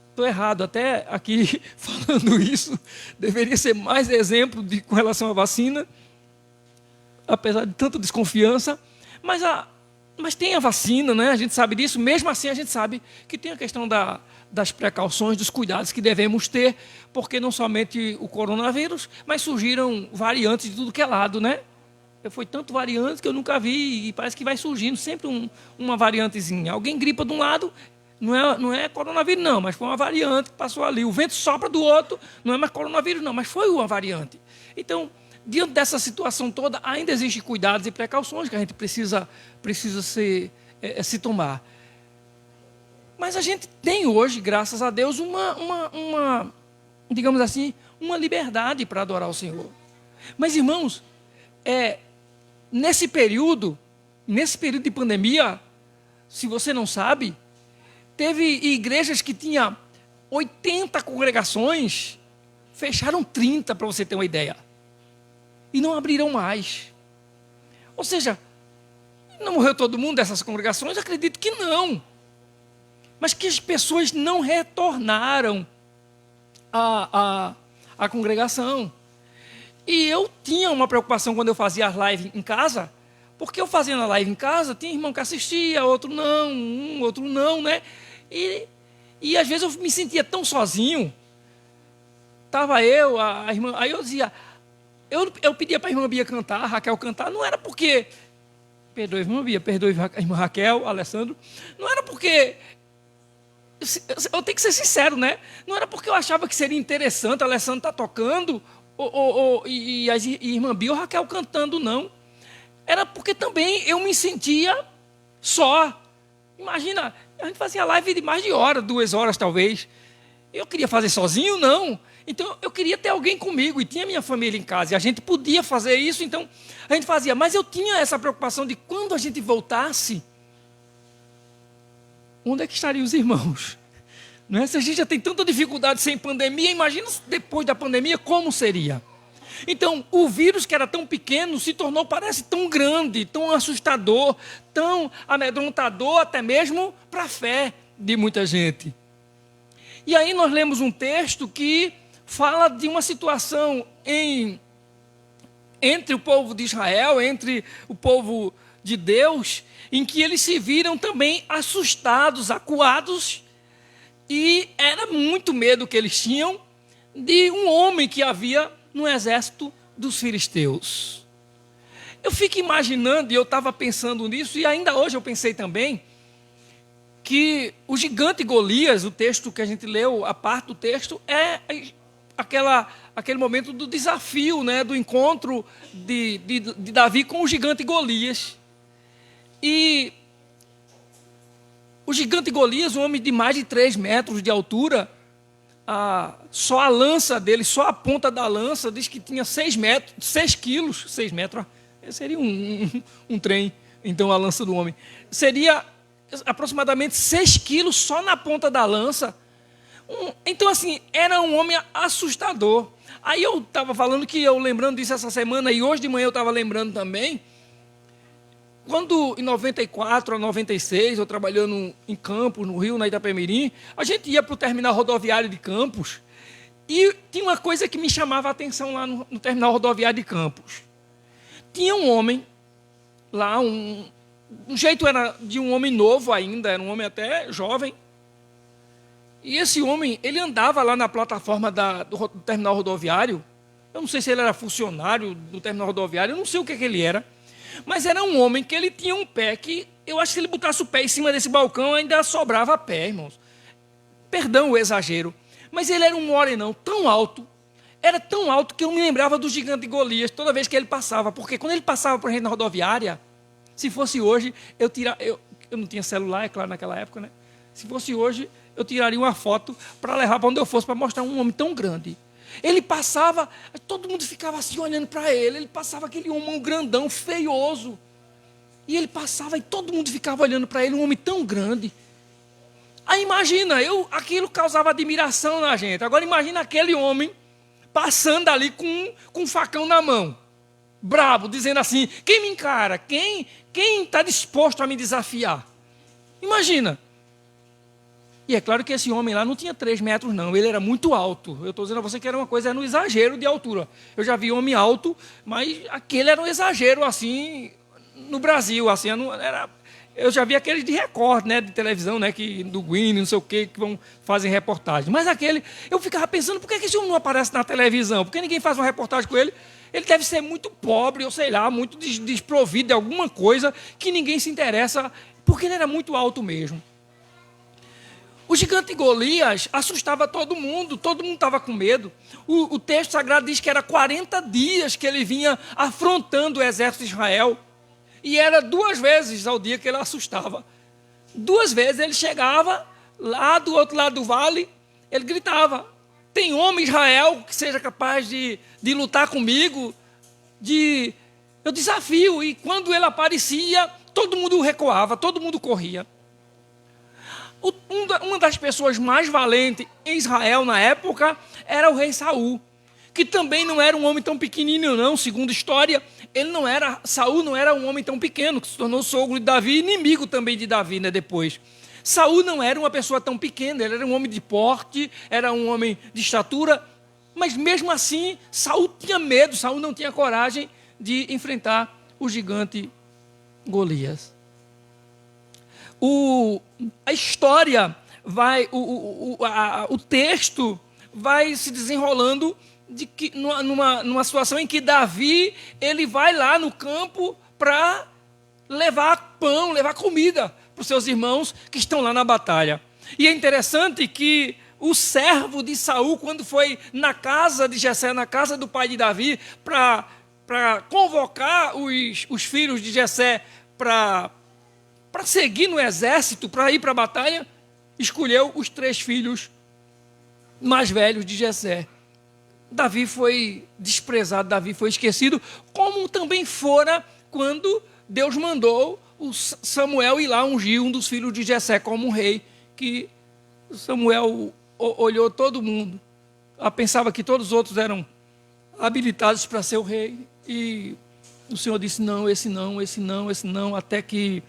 Estou errado até aqui falando isso. Deveria ser mais exemplo com relação à vacina, apesar de tanta desconfiança. Mas tem a vacina, né? A gente sabe disso. Mesmo assim, a gente sabe que tem a questão das precauções, dos cuidados que devemos ter, porque não somente o coronavírus, mas surgiram variantes de tudo que é lado, né? Foi tanto variante que eu nunca vi, e parece que vai surgindo sempre uma variantezinha. Alguém gripa de um lado, não é coronavírus não, mas foi uma variante que passou ali. O vento sopra do outro, não é mais coronavírus não, mas foi uma variante. Então, diante dessa situação toda, ainda existem cuidados e precauções que a gente precisa se tomar. Mas a gente tem hoje, graças a Deus, digamos assim, uma liberdade para adorar o Senhor. Mas, irmãos, nesse período de pandemia, se você não sabe, teve igrejas que tinham 80 congregações, fecharam 30, para você ter uma ideia. E não abriram mais. Ou seja, não morreu todo mundo dessas congregações? Acredito que não. Mas que as pessoas não retornaram à congregação. E eu tinha uma preocupação quando eu fazia as lives em casa, porque eu fazendo a live em casa, tinha irmão que assistia, outro não, né? E às vezes eu me sentia tão sozinho. Estava a irmã, aí eu dizia... Eu pedia para a irmã Bia cantar, a Raquel cantar, não era porque... Perdoe, irmã Bia, perdoe a irmã Raquel, Alessandro. Não era porque... Eu tenho que ser sincero, né? Não era porque eu achava que seria interessante a Alessandro estar tocando, e a irmã Bia ou a Raquel cantando, não. Era porque também eu me sentia só. Imagina, a gente fazia live de mais de hora, 2 horas talvez. Eu queria fazer sozinho? Não. Então, eu queria ter alguém comigo, e tinha minha família em casa, e a gente podia fazer isso, então a gente fazia. Mas eu tinha essa preocupação de quando a gente voltasse, onde é que estariam os irmãos? Não é? Se a gente já tem tanta dificuldade sem pandemia, imagina depois da pandemia como seria. Então, o vírus que era tão pequeno se tornou, parece, tão grande, tão assustador, tão amedrontador, até mesmo para a fé de muita gente. E aí nós lemos um texto que fala de uma situação entre o povo de Israel, entre o povo de Deus, em que eles se viram também assustados, acuados, e era muito medo que eles tinham de um homem que havia no exército dos filisteus. Eu fico imaginando, e eu estava pensando nisso, e ainda hoje eu pensei também, que o gigante Golias, o texto que a gente leu, a parte do texto, é aquele momento do desafio, né, do encontro de Davi com o gigante Golias. E o gigante Golias, um homem de mais de 3 metros de altura, só a lança dele, só a ponta da lança, diz que tinha 6 quilos, 6 metros, seria um trem, então a lança do homem. Seria aproximadamente 6 quilos só na ponta da lança. Então, assim, era um homem assustador. Aí eu estava falando que eu lembrando disso essa semana, e hoje de manhã eu estava lembrando também, quando em 94 a 96, eu trabalhando em Campos, no Rio, na Itapemirim, a gente ia para o terminal rodoviário de Campos, e tinha uma coisa que me chamava a atenção lá no terminal rodoviário de Campos. Tinha um homem lá, um jeito era de um homem novo ainda, era um homem até jovem. E esse homem, ele andava lá na plataforma do terminal rodoviário. Eu não sei se ele era funcionário do terminal rodoviário, eu não sei o que ele era. Mas era um homem que ele tinha um pé que, eu acho que se ele botasse o pé em cima desse balcão, ainda sobrava pé, irmãos. Perdão o exagero. Mas ele era um morenão tão alto, era tão alto que eu me lembrava do gigante de Golias toda vez que ele passava. Porque quando ele passava por gente na rodoviária, se fosse hoje, eu não tinha celular, é claro, naquela época, né? Se fosse hoje, eu tiraria uma foto para levar para onde eu fosse, para mostrar um homem tão grande. Ele passava, todo mundo ficava assim olhando para ele. Ele passava, aquele homem grandão, feioso. E ele passava e todo mundo ficava olhando para ele, um homem tão grande. Aí imagina, aquilo causava admiração na gente. Agora imagina aquele homem passando ali com um facão na mão, brabo, dizendo assim: quem me encara? Quem está disposto a me desafiar? Imagina. E é claro que esse homem lá não tinha 3 metros, não. Ele era muito alto. Eu estou dizendo a você que era uma coisa, era um exagero de altura. Eu já vi homem alto, mas aquele era um exagero, assim, no Brasil. Assim, eu já vi aqueles de Record, né, de televisão, né, do Guine, não sei o quê, que fazem reportagem. Mas aquele, eu ficava pensando, por que esse homem não aparece na televisão? Por que ninguém faz uma reportagem com ele? Ele deve ser muito pobre, ou sei lá, muito desprovido de alguma coisa que ninguém se interessa, porque ele era muito alto mesmo. O gigante Golias assustava todo mundo estava com medo. O texto sagrado diz que era 40 dias que ele vinha afrontando o exército de Israel. E era 2 vezes ao dia que ele assustava. 2 vezes ele chegava lá do outro lado do vale, ele gritava: tem homem Israel que seja capaz de lutar comigo? Eu desafio. E quando ele aparecia, todo mundo recuava, todo mundo corria. Uma das pessoas mais valentes em Israel na época era o rei Saul, que também não era um homem tão pequenino, não. Segundo a história, Saul não era um homem tão pequeno, que se tornou sogro de Davi, inimigo também de Davi, né, depois. Saul não era uma pessoa tão pequena, ele era um homem de porte, era um homem de estatura, mas mesmo assim, Saul tinha medo, Saul não tinha coragem de enfrentar o gigante Golias. A história o texto vai se desenrolando numa situação em que Davi, ele vai lá no campo para levar pão, levar comida para os seus irmãos que estão lá na batalha. E é interessante que o servo de Saul, quando foi na casa de Jessé, na casa do pai de Davi, para convocar os filhos de Jessé para seguir no exército, para ir para a batalha, escolheu os 3 filhos mais velhos de Jessé. Davi foi desprezado, Davi foi esquecido, como também fora quando Deus mandou o Samuel ir lá ungir um dos filhos de Jessé como um rei, que Samuel olhou todo mundo, pensava que todos os outros eram habilitados para ser o rei, e o Senhor disse: não, esse não, esse não, esse não, até que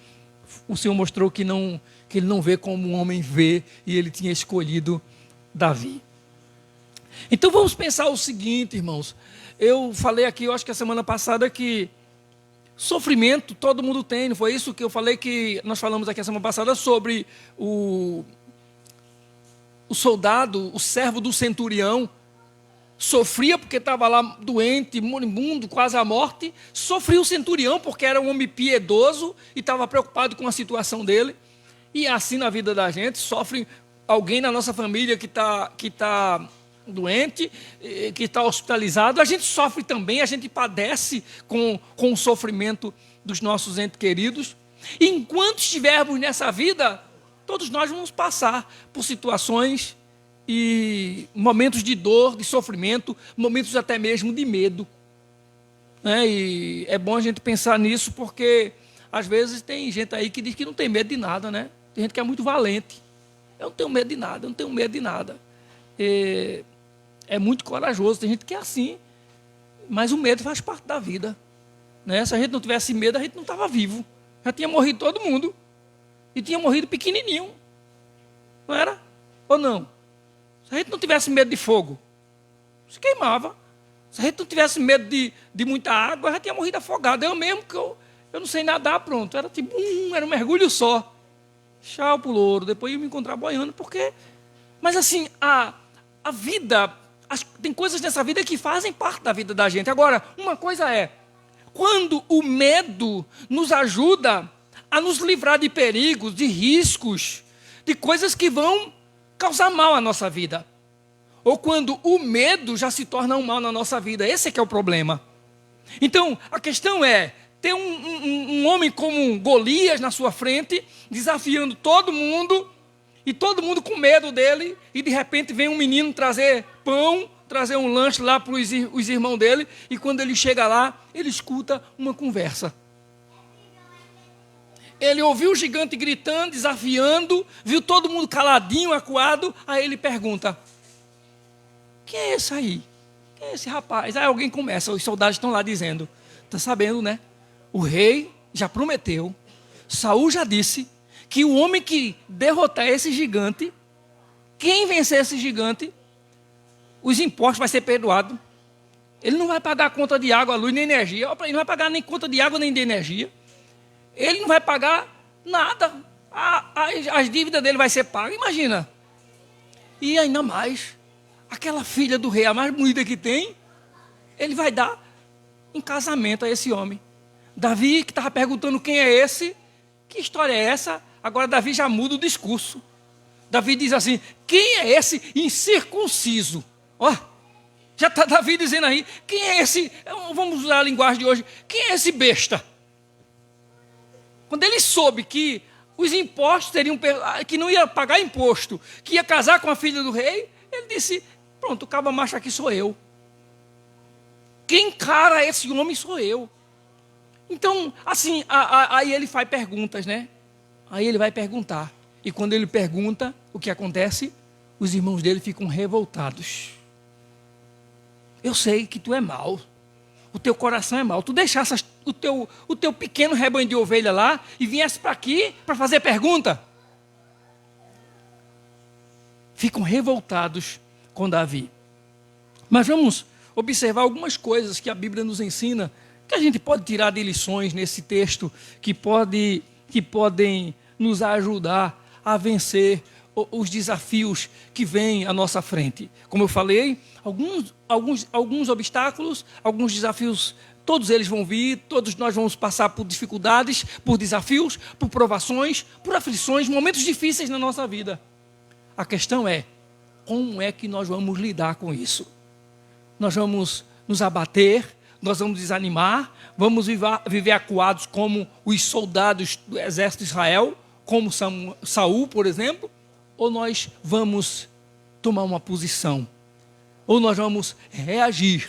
o Senhor mostrou que ele não vê como um homem vê, e ele tinha escolhido Davi. Então vamos pensar o seguinte, irmãos. Eu falei aqui, eu acho que a semana passada, que sofrimento todo mundo tem. Não foi isso que eu falei, que nós falamos aqui a semana passada sobre o soldado, o servo do centurião, sofria porque estava lá doente, moribundo, quase à morte. Sofria o centurião porque era um homem piedoso e estava preocupado com a situação dele. E assim na vida da gente, sofre alguém na nossa família que tá doente, que está hospitalizado. A gente sofre também, a gente padece com o sofrimento dos nossos entes queridos. E enquanto estivermos nessa vida, todos nós vamos passar por situações e momentos de dor, de sofrimento, momentos até mesmo de medo. E é bom a gente pensar nisso, porque Às vezes tem gente aí que diz que não tem medo de nada, né? Tem gente que é muito valente. Eu não tenho medo de nada, eu não tenho medo de nada. É muito corajoso, tem gente que é assim. Mas o medo faz parte da vida, né? Se a gente não tivesse medo, a gente não estava vivo. Já tinha morrido todo mundo. E tinha morrido pequenininho. Não era? Ou não? Se a gente não tivesse medo de fogo, se queimava. Se a gente não tivesse medo de muita água, já tinha morrido afogado. Eu mesmo, que eu não sei nadar, pronto. Era tipo, era um mergulho só. Tchau pro louro. Depois eu ia me encontrar boiando, porque... Mas assim, a vida... Tem coisas nessa vida que fazem parte da vida da gente. Agora, uma coisa é, quando o medo nos ajuda a nos livrar de perigos, de riscos, de coisas que vão causar mal à nossa vida. Ou quando o medo já se torna um mal na nossa vida. Esse é que é o problema. Então, a questão é ter um homem como Golias na sua frente, desafiando todo mundo, e todo mundo com medo dele, e de repente vem um menino trazer pão, trazer um lanche lá para os irmãos dele, e quando ele chega lá, ele escuta uma conversa. Ele ouviu o gigante gritando, desafiando, viu todo mundo caladinho, acuado, aí ele pergunta: quem é esse aí? Quem é esse rapaz? Aí alguém começa, os soldados estão lá dizendo: está sabendo, né? O rei já prometeu, Saul já disse, que o homem que derrotar esse gigante, quem vencer esse gigante, os impostos vai ser perdoado. Ele não vai pagar a conta de água, luz, nem energia. Ele não vai pagar nem conta de água, nem de energia. Ele não vai pagar nada. As dívidas dele vai ser pagas, imagina. E ainda mais, aquela filha do rei, a mais bonita que tem, ele vai dar em casamento a esse homem. Davi, que estava perguntando quem é esse, que história é essa? Agora Davi já muda o discurso. Davi diz assim: quem é esse incircunciso? Ó, já está Davi dizendo aí: quem é esse? Vamos usar a linguagem de hoje: quem é esse besta? Quando ele soube que os impostos teriam, que não ia pagar imposto, que ia casar com a filha do rei, ele disse: pronto, o cabo macho aqui sou eu. Quem encara esse homem sou eu. Então, assim, aí ele faz perguntas, né? Aí ele vai perguntar. E quando ele pergunta, o que acontece? Os irmãos dele ficam revoltados. Eu sei que tu é mau. O teu coração é mau. Tu deixasse o teu pequeno rebanho de ovelha lá e viesse para aqui para fazer pergunta. Ficam revoltados com Davi. Mas vamos observar algumas coisas que a Bíblia nos ensina, que a gente pode tirar de lições nesse texto, que podem nos ajudar a vencer os desafios que vêm à nossa frente. Como eu falei, alguns obstáculos, alguns desafios, todos eles vão vir, todos nós vamos passar por dificuldades, por desafios, por provações, por aflições, momentos difíceis na nossa vida. A questão é, como é que nós vamos lidar com isso? Nós vamos nos abater, nós vamos desanimar, vamos viver acuados como os soldados do exército de Israel, como Saul, por exemplo, ou nós vamos tomar uma posição, ou nós vamos reagir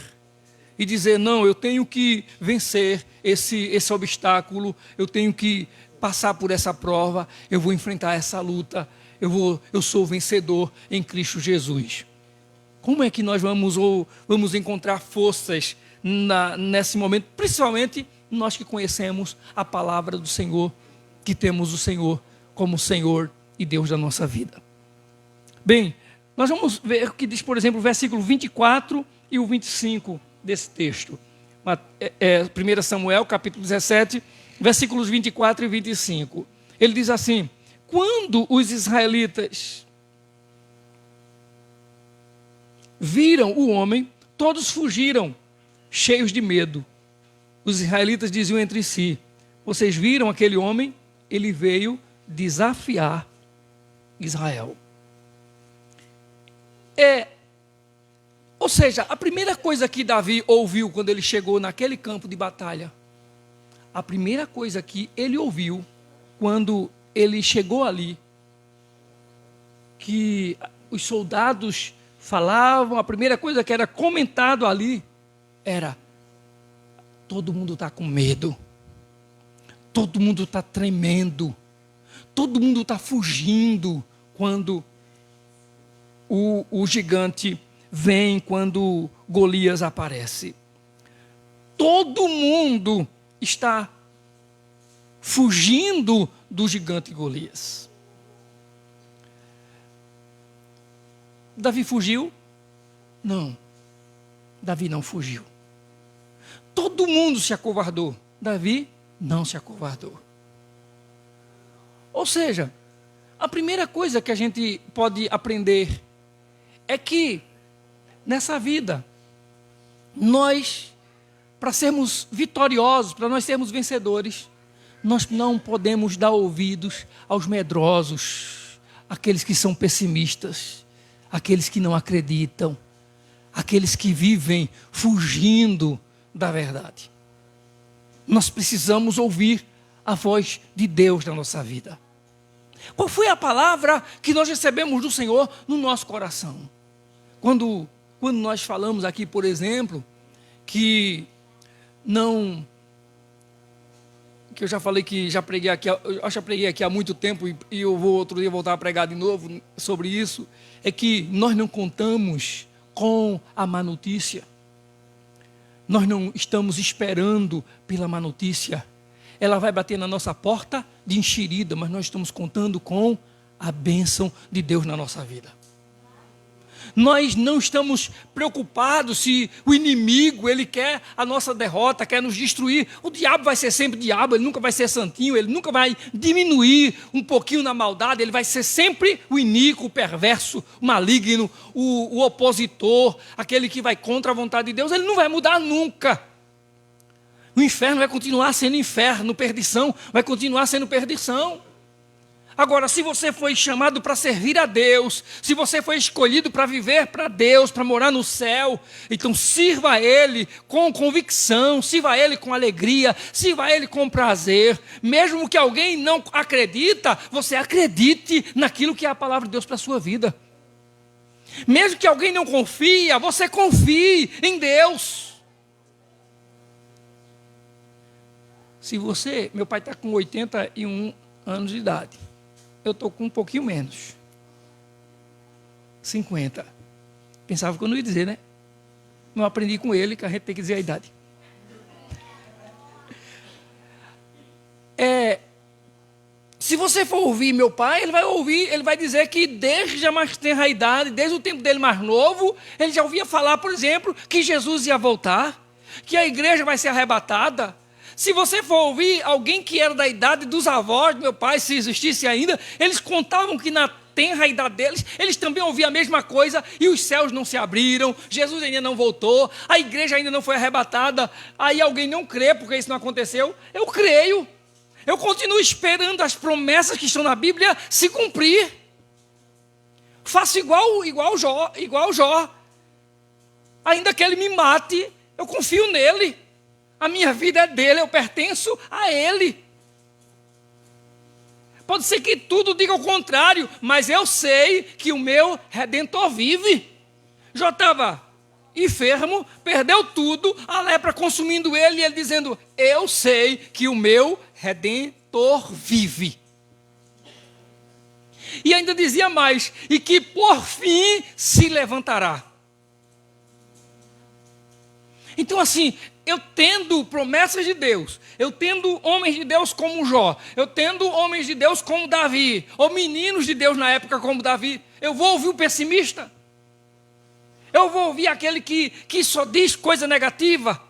e dizer: não, eu tenho que vencer esse obstáculo, eu tenho que passar por essa prova, eu vou enfrentar essa luta, eu sou vencedor em Cristo Jesus. Como é que nós vamos encontrar forças nesse momento, principalmente nós que conhecemos a palavra do Senhor, que temos o Senhor como Senhor e Deus da nossa vida? Bem, nós vamos ver o que diz, por exemplo, o versículo 24 e o 25 desse texto. 1 Samuel, capítulo 17, versículos 24 e 25. Ele diz assim: quando os israelitas viram o homem, todos fugiram, cheios de medo. Os israelitas diziam entre si: vocês viram aquele homem? Ele veio desafiar Israel. Ou seja, a primeira coisa que Davi ouviu quando ele chegou naquele campo de batalha, a primeira coisa que ele ouviu quando ele chegou ali, que os soldados falavam, a primeira coisa que era comentado ali era: todo mundo está com medo. todo mundo está tremendo, todo mundo está fugindo quando o gigante vem, quando Golias aparece. Todo mundo está fugindo do gigante Golias. Davi fugiu? Não. Davi não fugiu. Todo mundo se acovardou. Davi não se acovardou. Ou seja, a primeira coisa que a gente pode aprender é que nessa vida, nós, para sermos vitoriosos, para nós sermos vencedores, nós não podemos dar ouvidos aos medrosos, aqueles que são pessimistas, aqueles que não acreditam, aqueles que vivem fugindo da verdade. Nós precisamos ouvir a voz de Deus na nossa vida. Qual foi a palavra que nós recebemos do Senhor no nosso coração? Quando nós falamos aqui, por exemplo, que eu já falei que já preguei aqui há muito tempo e eu vou outro dia voltar a pregar de novo sobre isso, é que nós não contamos com a má notícia. Nós não estamos esperando pela má notícia. Ela vai bater na nossa porta de enxerida, mas nós estamos contando com a bênção de Deus na nossa vida. Nós não estamos preocupados se o inimigo, ele quer a nossa derrota, quer nos destruir. O diabo vai ser sempre diabo, ele nunca vai ser santinho, ele nunca vai diminuir um pouquinho na maldade, ele vai ser sempre o iníquo, o perverso, o maligno, o opositor, aquele que vai contra a vontade de Deus, ele não vai mudar nunca. O inferno vai continuar sendo inferno, perdição vai continuar sendo perdição. Agora, se você foi chamado para servir a Deus, se você foi escolhido para viver para Deus, para morar no céu, então sirva a Ele com convicção, sirva a Ele com alegria, sirva a Ele com prazer. Mesmo que alguém não acredita, você acredite naquilo que é a palavra de Deus para a sua vida. Mesmo que alguém não confia, você confie em Deus. Meu pai está com 81 anos de idade. Eu estou com um pouquinho menos. 50. Pensava que eu não ia dizer, né? Não aprendi com ele que a gente tem que dizer a idade. Se você for ouvir meu pai, ele vai dizer que desde a mais tenra idade, desde o tempo dele mais novo, ele já ouvia falar, por exemplo, que Jesus ia voltar, que a igreja vai ser arrebatada. Se você for ouvir alguém que era da idade dos avós do meu pai, se existisse ainda, eles contavam que na tenra idade deles, eles também ouviam a mesma coisa e os céus não se abriram, Jesus ainda não voltou, a igreja ainda não foi arrebatada. Aí alguém não crê porque isso não aconteceu. Eu creio. Eu continuo esperando as promessas que estão na Bíblia se cumprir. Faço igual Jó. Ainda que ele me mate, eu confio nele. A minha vida é dele, eu pertenço a ele. Pode ser que tudo diga o contrário, mas eu sei que o meu Redentor vive. Jó estava enfermo, perdeu tudo, a lepra consumindo ele, e ele dizendo, eu sei que o meu Redentor vive. E ainda dizia mais, e que por fim se levantará. Então assim, eu tendo promessas de Deus, eu tendo homens de Deus como Jó, eu tendo homens de Deus como Davi, ou meninos de Deus na época como Davi, eu vou ouvir o pessimista? Eu vou ouvir aquele que só diz coisa negativa?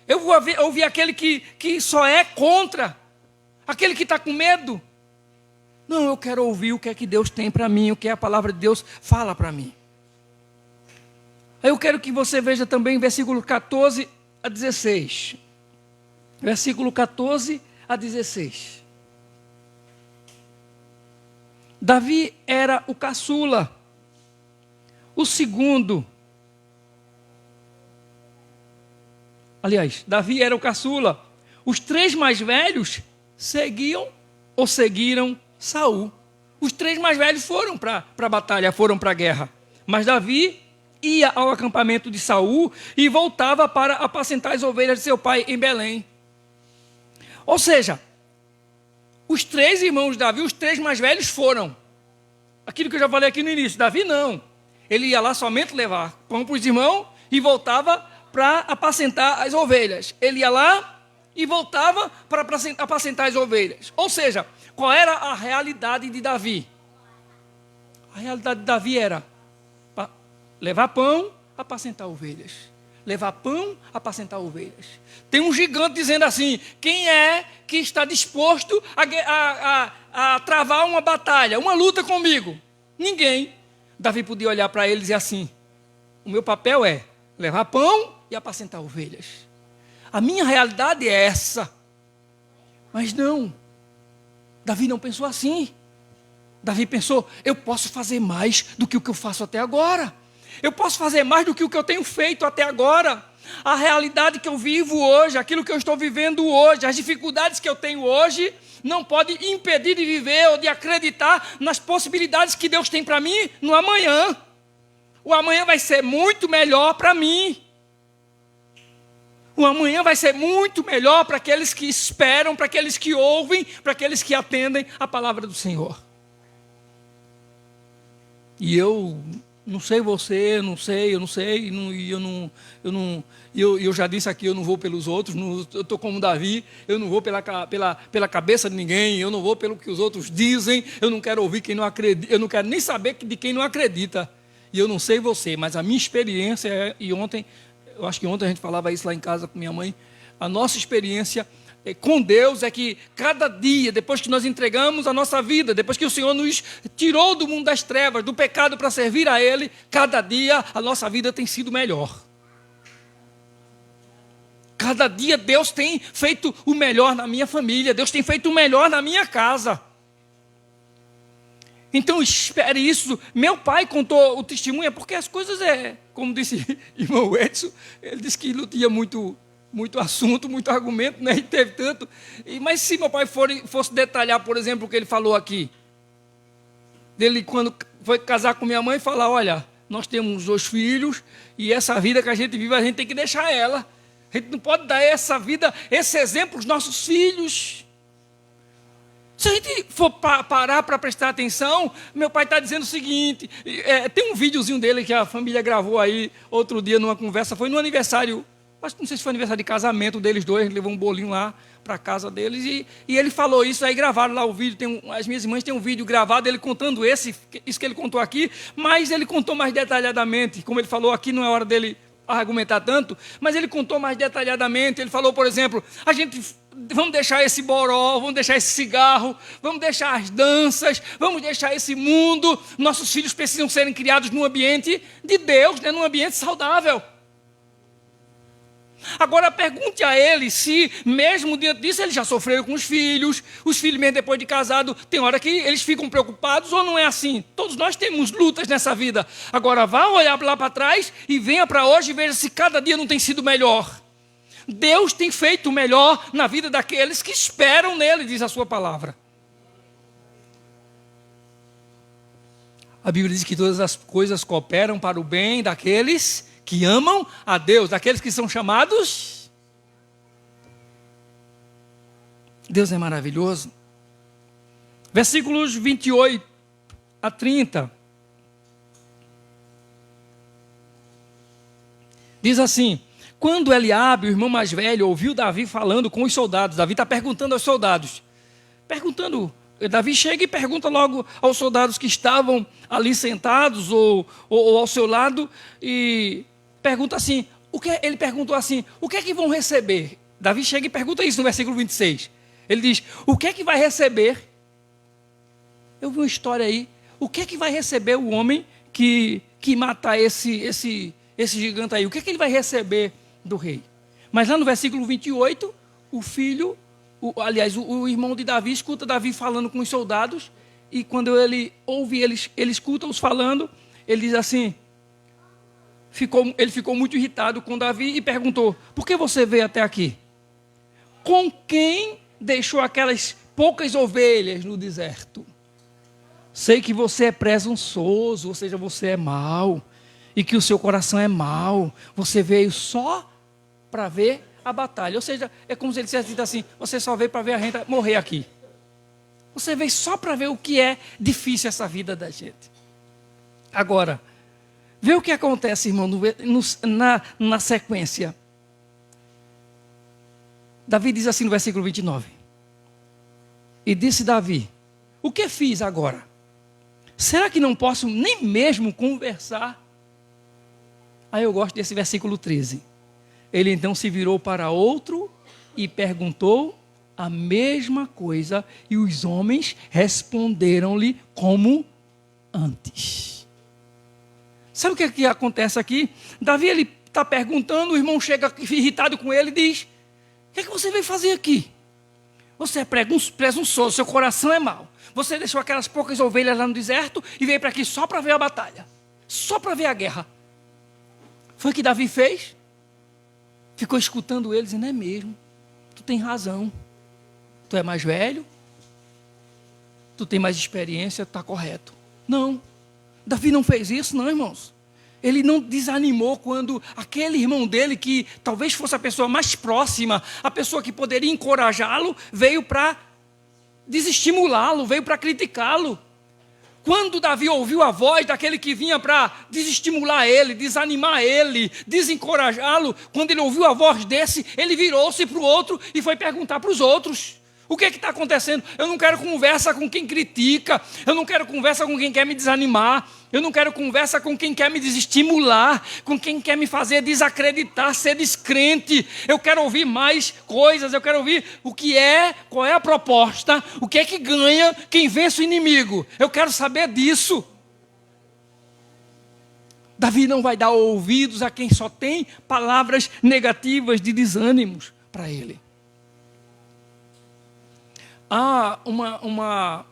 Eu vou ouvir aquele que só é contra? Aquele que está com medo? Não, eu quero ouvir o que é que Deus tem para mim, o que a palavra de Deus fala para mim. Eu quero que você veja também versículo 14 a 16. Versículo 14 a 16. Davi era o caçula, o segundo. Aliás, Davi era o caçula. Os três mais velhos seguiram Saul. Os três mais velhos foram para a batalha, foram para a guerra. Mas Davi ia ao acampamento de Saul e voltava para apacentar as ovelhas de seu pai em Belém. Ou seja, Os 3 irmãos de Davi, os 3 mais velhos foram. Aquilo que eu já falei aqui no início. Davi não. Ele ia lá somente levar pão para os irmãos e voltava para apacentar as ovelhas. Ele ia lá e voltava para apacentar as ovelhas. Ou seja, qual era a realidade de Davi? A realidade de Davi era levar pão, apacentar ovelhas. Levar pão, apacentar ovelhas. Tem um gigante dizendo assim: quem é que está disposto a travar uma batalha, uma luta comigo? Ninguém. Davi podia olhar para ele e dizer assim: o meu papel é levar pão e apacentar ovelhas. A minha realidade é essa. Mas não. Davi não pensou assim. Davi pensou: eu posso fazer mais do que o que eu faço até agora. Eu posso fazer mais do que o que eu tenho feito até agora. A realidade que eu vivo hoje, aquilo que eu estou vivendo hoje, as dificuldades que eu tenho hoje, não pode impedir de viver ou de acreditar nas possibilidades que Deus tem para mim no amanhã. O amanhã vai ser muito melhor para mim. O amanhã vai ser muito melhor para aqueles que esperam, para aqueles que ouvem, para aqueles que atendem a palavra do Senhor. E eu não sei você, eu já disse aqui, eu não vou pelos outros, eu estou como Davi, eu não vou pela cabeça de ninguém, eu não vou pelo que os outros dizem, eu não quero ouvir quem não acredita, eu não quero nem saber de quem não acredita. E eu não sei você, mas a minha experiência, e ontem, eu acho que ontem a gente falava isso lá em casa com minha mãe, a nossa experiência com Deus é que cada dia, depois que nós entregamos a nossa vida, depois que o Senhor nos tirou do mundo das trevas, do pecado para servir a Ele, cada dia a nossa vida tem sido melhor. Cada dia Deus tem feito o melhor na minha família, Deus tem feito o melhor na minha casa. Então espere isso. Meu pai contou o testemunho, porque as coisas como disse irmão Edson, ele disse que não tinha muito assunto, muito argumento, né? E teve tanto. Mas se meu pai fosse detalhar, por exemplo, o que ele falou aqui, dele quando foi casar com minha mãe, falar: olha, nós temos 2 filhos, e essa vida que a gente vive, a gente tem que deixar ela. A gente não pode dar essa vida, esse exemplo aos nossos filhos. Se a gente for parar para prestar atenção, meu pai está dizendo o seguinte, tem um videozinho dele que a família gravou aí, outro dia numa conversa, foi no aniversário, acho que não sei se foi aniversário de casamento deles dois, a gente levou um bolinho lá para a casa deles, e ele falou isso, aí gravaram lá o vídeo, as minhas irmãs têm um vídeo gravado, ele contando isso que ele contou aqui, mas ele contou mais detalhadamente, como ele falou aqui, não é hora dele argumentar tanto, mas ele contou mais detalhadamente. Ele falou, por exemplo, vamos deixar esse boró, vamos deixar esse cigarro, vamos deixar as danças, vamos deixar esse mundo. Nossos filhos precisam serem criados num ambiente de Deus, né, num ambiente saudável. Agora pergunte a ele se, mesmo diante disso, ele já sofreu com os filhos mesmo depois de casado, tem hora que eles ficam preocupados ou não é assim? Todos nós temos lutas nessa vida. Agora vá olhar lá para trás e venha para hoje e veja se cada dia não tem sido melhor. Deus tem feito o melhor na vida daqueles que esperam nele, diz a sua palavra. A Bíblia diz que todas as coisas cooperam para o bem daqueles que amam a Deus, daqueles que são chamados. Deus é maravilhoso. Versículos 28 a 30. Diz assim: quando Eliabe, o irmão mais velho, ouviu Davi falando com os soldados, Davi está perguntando aos soldados, Davi chega e pergunta logo aos soldados que estavam ali sentados ou ao seu lado, e pergunta assim, ele perguntou assim, o que é que vão receber? Davi chega e pergunta isso no versículo 26. Ele diz, o que é que vai receber? Eu vi uma história aí, o que é que vai receber o homem que matar esse gigante aí? O que é que ele vai receber do rei? Mas lá no versículo 28, o filho, o irmão de Davi, escuta Davi falando com os soldados, e quando ele ouve, ele escuta-os falando, ele diz assim, ele ficou muito irritado com Davi e perguntou, por que você veio até aqui? Com quem deixou aquelas poucas ovelhas no deserto? Sei que você é presunçoso, ou seja, você é mau, e que o seu coração é mau, você veio só para ver a batalha. Ou seja, é como se ele dissesse assim, você só veio para ver a gente morrer aqui. Você veio só para ver o que é difícil essa vida da gente. Agora, vê o que acontece, irmão, na sequência. Davi diz assim no versículo 29. E disse Davi: o que fiz agora? Será que não posso nem mesmo conversar? Aí eu gosto desse versículo 13. Ele então se virou para outro e perguntou a mesma coisa, e os homens responderam-lhe como antes. Sabe o que acontece aqui? Davi, ele está perguntando, o irmão chega irritado com ele e diz: o que é que você veio fazer aqui? Você é presunçoso, seu coração é mau. Você deixou aquelas poucas ovelhas lá no deserto e veio para aqui só para ver a batalha, só para ver a guerra. Foi o que Davi fez? Ficou escutando eles e não é mesmo. Tu tem razão. Tu é mais velho, tu tem mais experiência, está correto. Não, Davi não fez isso não, irmãos. Ele não desanimou quando aquele irmão dele, que talvez fosse a pessoa mais próxima, a pessoa que poderia encorajá-lo, veio para desestimulá-lo, veio para criticá-lo. Quando Davi ouviu a voz daquele que vinha para desestimular ele, desanimar ele, desencorajá-lo, quando ele ouviu a voz desse, ele virou-se para o outro e foi perguntar para os outros: o que é que está acontecendo? Eu não quero conversa com quem critica, eu não quero conversa com quem quer me desanimar, eu não quero conversa com quem quer me desestimular, com quem quer me fazer desacreditar, ser descrente. Eu quero ouvir mais coisas, eu quero ouvir qual é a proposta, o que é que ganha quem vence o inimigo. Eu quero saber disso. Davi não vai dar ouvidos a quem só tem palavras negativas de desânimos para ele. Há uma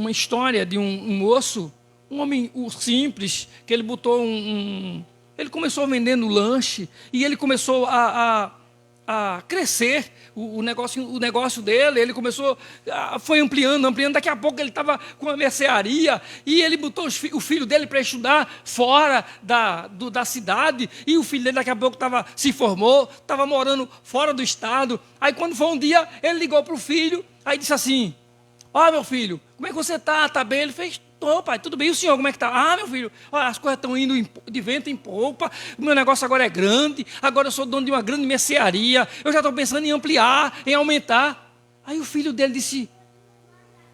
história de um moço, um homem simples, que ele botou ele começou vendendo lanche e ele começou a crescer o negócio dele. Ele começou, foi ampliando, daqui a pouco ele estava com uma mercearia e ele botou o filho dele para estudar fora da cidade, e o filho dele daqui a pouco se formou, estava morando fora do estado. Aí quando foi um dia, ele ligou para o filho, aí disse assim: ó, meu filho, como é que você está? Está bem? Ele fez: tô, pai, tudo bem. E o senhor, como é que está? Ah, meu filho, olha, as coisas estão indo de vento em polpa, o meu negócio agora é grande, agora eu sou dono de uma grande mercearia, eu já estou pensando em ampliar, em aumentar. Aí o filho dele disse: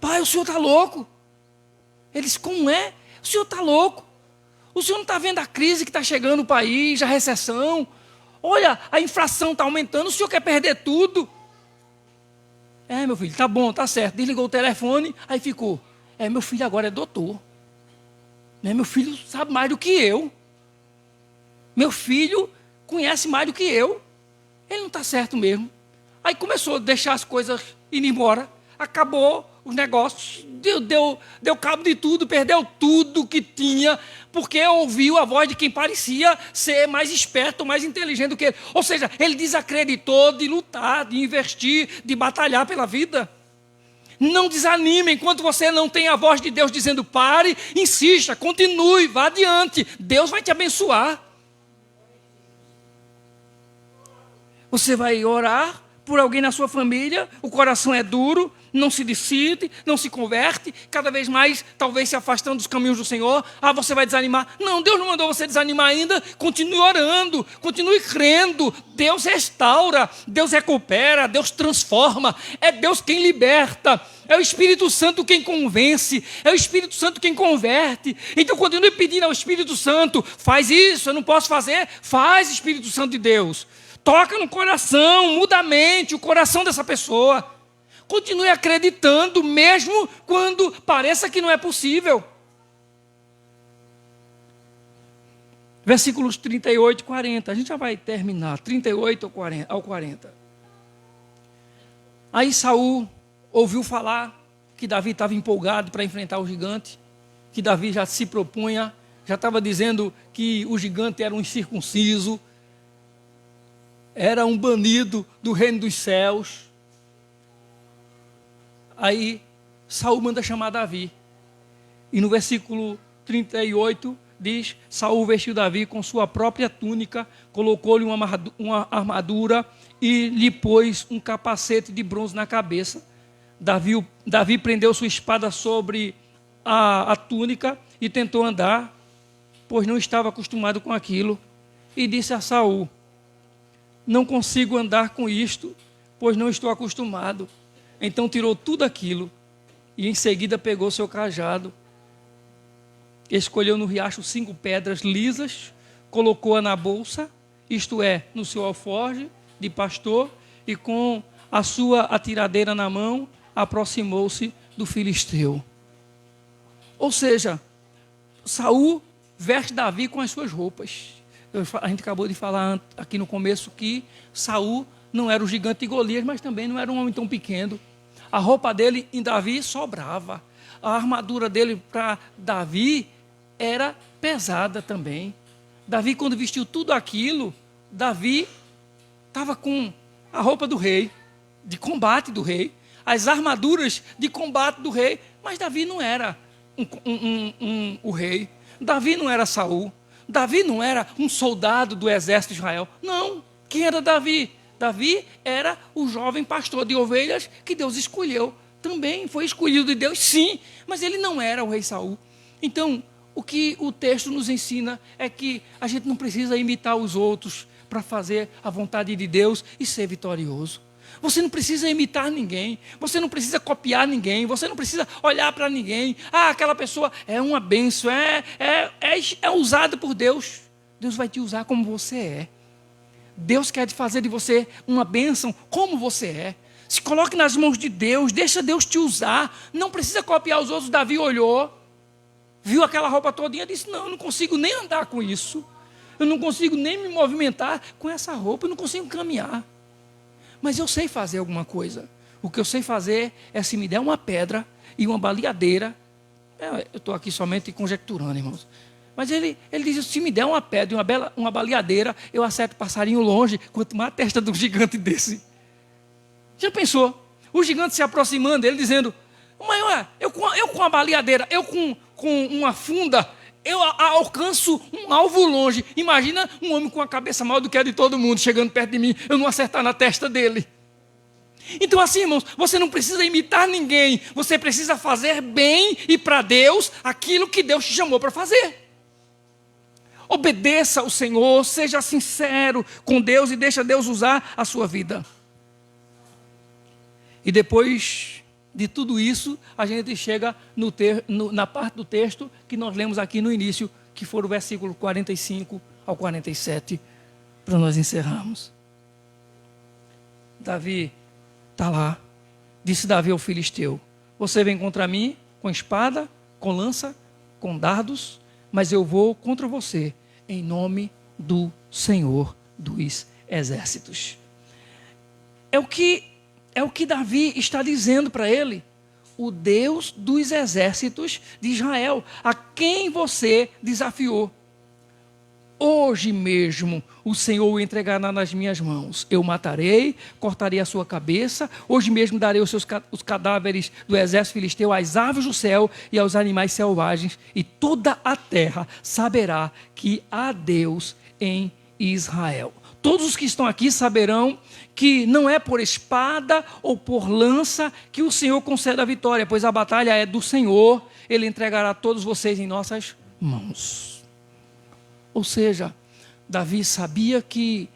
pai, o senhor está louco? Ele disse: como é? O senhor está louco? O senhor não está vendo a crise que está chegando no país, a recessão? Olha, a inflação está aumentando, o senhor quer perder tudo? É, meu filho, tá bom, tá certo. Desligou o telefone, aí ficou: é, meu filho agora é doutor. Né? Meu filho sabe mais do que eu. Meu filho conhece mais do que eu. Ele não está certo mesmo. Aí começou a deixar as coisas indo embora. Acabou os negócios. Deu cabo de tudo, perdeu tudo que tinha, porque ouviu a voz de quem parecia ser mais esperto, mais inteligente do que ele. Ou seja, ele desacreditou de lutar, de investir, de batalhar pela vida. Não desanime enquanto você não tem a voz de Deus dizendo pare, insista, continue, vá adiante. Deus vai te abençoar. Você vai orar por alguém na sua família, o coração é duro, não se decide, não se converte, cada vez mais talvez se afastando dos caminhos do Senhor. Ah, você vai desanimar. Não, Deus não mandou você desanimar ainda. Continue orando, continue crendo. Deus restaura, Deus recupera, Deus transforma. É Deus quem liberta. É o Espírito Santo quem convence, é o Espírito Santo quem converte. Então continue pedindo ao Espírito Santo: faz isso, eu não posso fazer. Faz, Espírito Santo de Deus. Toca no coração, muda a mente, o coração dessa pessoa. Continue acreditando, mesmo quando pareça que não é possível. Versículos 38 e 40. A gente já vai terminar. 38 ao 40. Aí Saul ouviu falar que Davi estava empolgado para enfrentar o gigante, que Davi já se propunha, já estava dizendo que o gigante era um incircunciso, era um banido do reino dos céus. Aí Saul manda chamar Davi. E no versículo 38 diz: Saul vestiu Davi com sua própria túnica, colocou-lhe uma armadura e lhe pôs um capacete de bronze na cabeça. Davi prendeu sua espada sobre a túnica e tentou andar, pois não estava acostumado com aquilo, e disse a Saul: não consigo andar com isto, pois não estou acostumado. Então tirou tudo aquilo e em seguida pegou seu cajado, escolheu no riacho 5 pedras lisas, colocou-a na bolsa, isto é, no seu alforje de pastor, e com a sua atiradeira na mão, aproximou-se do filisteu. Ou seja, Saul veste Davi com as suas roupas. A gente acabou de falar aqui no começo que Saul não era o gigante de Golias, mas também não era um homem tão pequeno. A roupa dele em Davi sobrava. A armadura dele para Davi era pesada também. Davi, quando vestiu tudo aquilo, Davi estava com a roupa do rei, de combate do rei, as armaduras de combate do rei, mas Davi não era o rei. Davi não era Saul. Davi não era um soldado do exército de Israel. Não. Quem era Davi? Davi era o jovem pastor de ovelhas que Deus escolheu. Também foi escolhido de Deus, sim, mas ele não era o rei Saul. Então, o que o texto nos ensina é que a gente não precisa imitar os outros para fazer a vontade de Deus e ser vitorioso. Você não precisa imitar ninguém, você não precisa copiar ninguém, você não precisa olhar para ninguém. Ah, aquela pessoa é uma bênção, é usada por Deus. Deus vai te usar como você é. Deus quer fazer de você uma bênção como você é. Se coloque nas mãos de Deus, deixa Deus te usar. Não precisa copiar os outros. Davi olhou, viu aquela roupa todinha e disse: não, eu não consigo nem andar com isso. Eu não consigo nem me movimentar com essa roupa, eu não consigo caminhar. Mas eu sei fazer alguma coisa. O que eu sei fazer é, se me der uma pedra e uma baleadeira. Eu estou aqui somente conjecturando, irmãos. Mas ele diz: se me der uma pedra e uma baleadeira, eu acerto o passarinho longe, quanto mais a testa de um gigante desse. Já pensou? O gigante se aproximando, ele dizendo: maior, eu com a baleadeira, eu com uma funda, eu alcanço um alvo longe. Imagina um homem com a cabeça maior do que a de todo mundo, chegando perto de mim, eu não acertar na testa dele. Então assim, irmãos, você não precisa imitar ninguém, você precisa fazer bem e para Deus aquilo que Deus te chamou para fazer. Obedeça ao Senhor, seja sincero com Deus e deixa Deus usar a sua vida. E depois de tudo isso, a gente chega na parte do texto que nós lemos aqui no início, que for o versículo 45 ao 47, para nós encerrarmos. Davi está lá. Disse Davi ao filisteu: você vem contra mim com espada, com lança, com dardos, mas eu vou contra você em nome do Senhor dos Exércitos. É o que Davi está dizendo para ele: o Deus dos exércitos de Israel, a quem você desafiou. Hoje mesmo o Senhor o entregará nas minhas mãos. Eu matarei, cortarei a sua cabeça. Hoje mesmo darei os cadáveres do exército filisteu às aves do céu e aos animais selvagens. E toda a terra saberá que há Deus em Israel. Todos os que estão aqui saberão que não é por espada ou por lança que o Senhor concede a vitória, pois a batalha é do Senhor. Ele entregará todos vocês em nossas mãos. Ou seja, Davi sabia que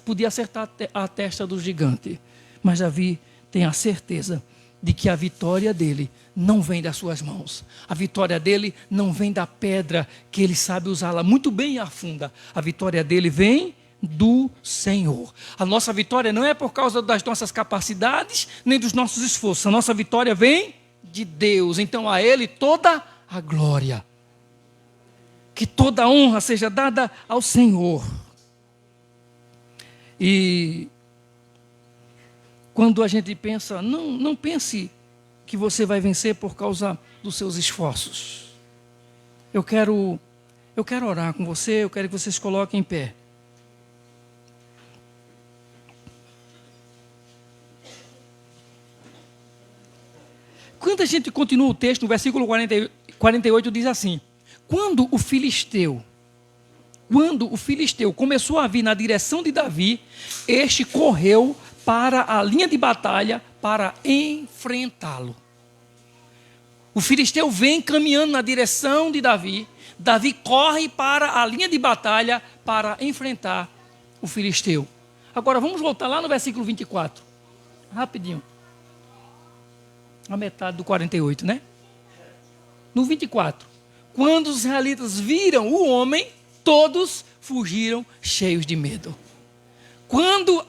podia acertar a testa do gigante, mas Davi tem a certeza de que a vitória dele não vem das suas mãos. A vitória dele não vem da pedra, que ele sabe usá-la muito bem e afunda. A vitória dele vem do Senhor. A nossa vitória não é por causa das nossas capacidades, nem dos nossos esforços. A nossa vitória vem de Deus. Então a Ele toda a glória. Que toda a honra seja dada ao Senhor. E quando a gente pensa, não pense que você vai vencer por causa dos seus esforços. Eu quero orar com você, eu quero que vocês coloquem em pé. Quando a gente continua o texto, no versículo 48 diz assim: Quando o filisteu começou a vir na direção de Davi, este correu para a linha de batalha para enfrentá-lo. O filisteu vem caminhando na direção de Davi. Davi corre para a linha de batalha para enfrentar o filisteu. Agora vamos voltar lá no versículo 24. Rapidinho. A metade do 48, né? No 24. Quando os israelitas viram o homem, todos fugiram cheios de medo. Quando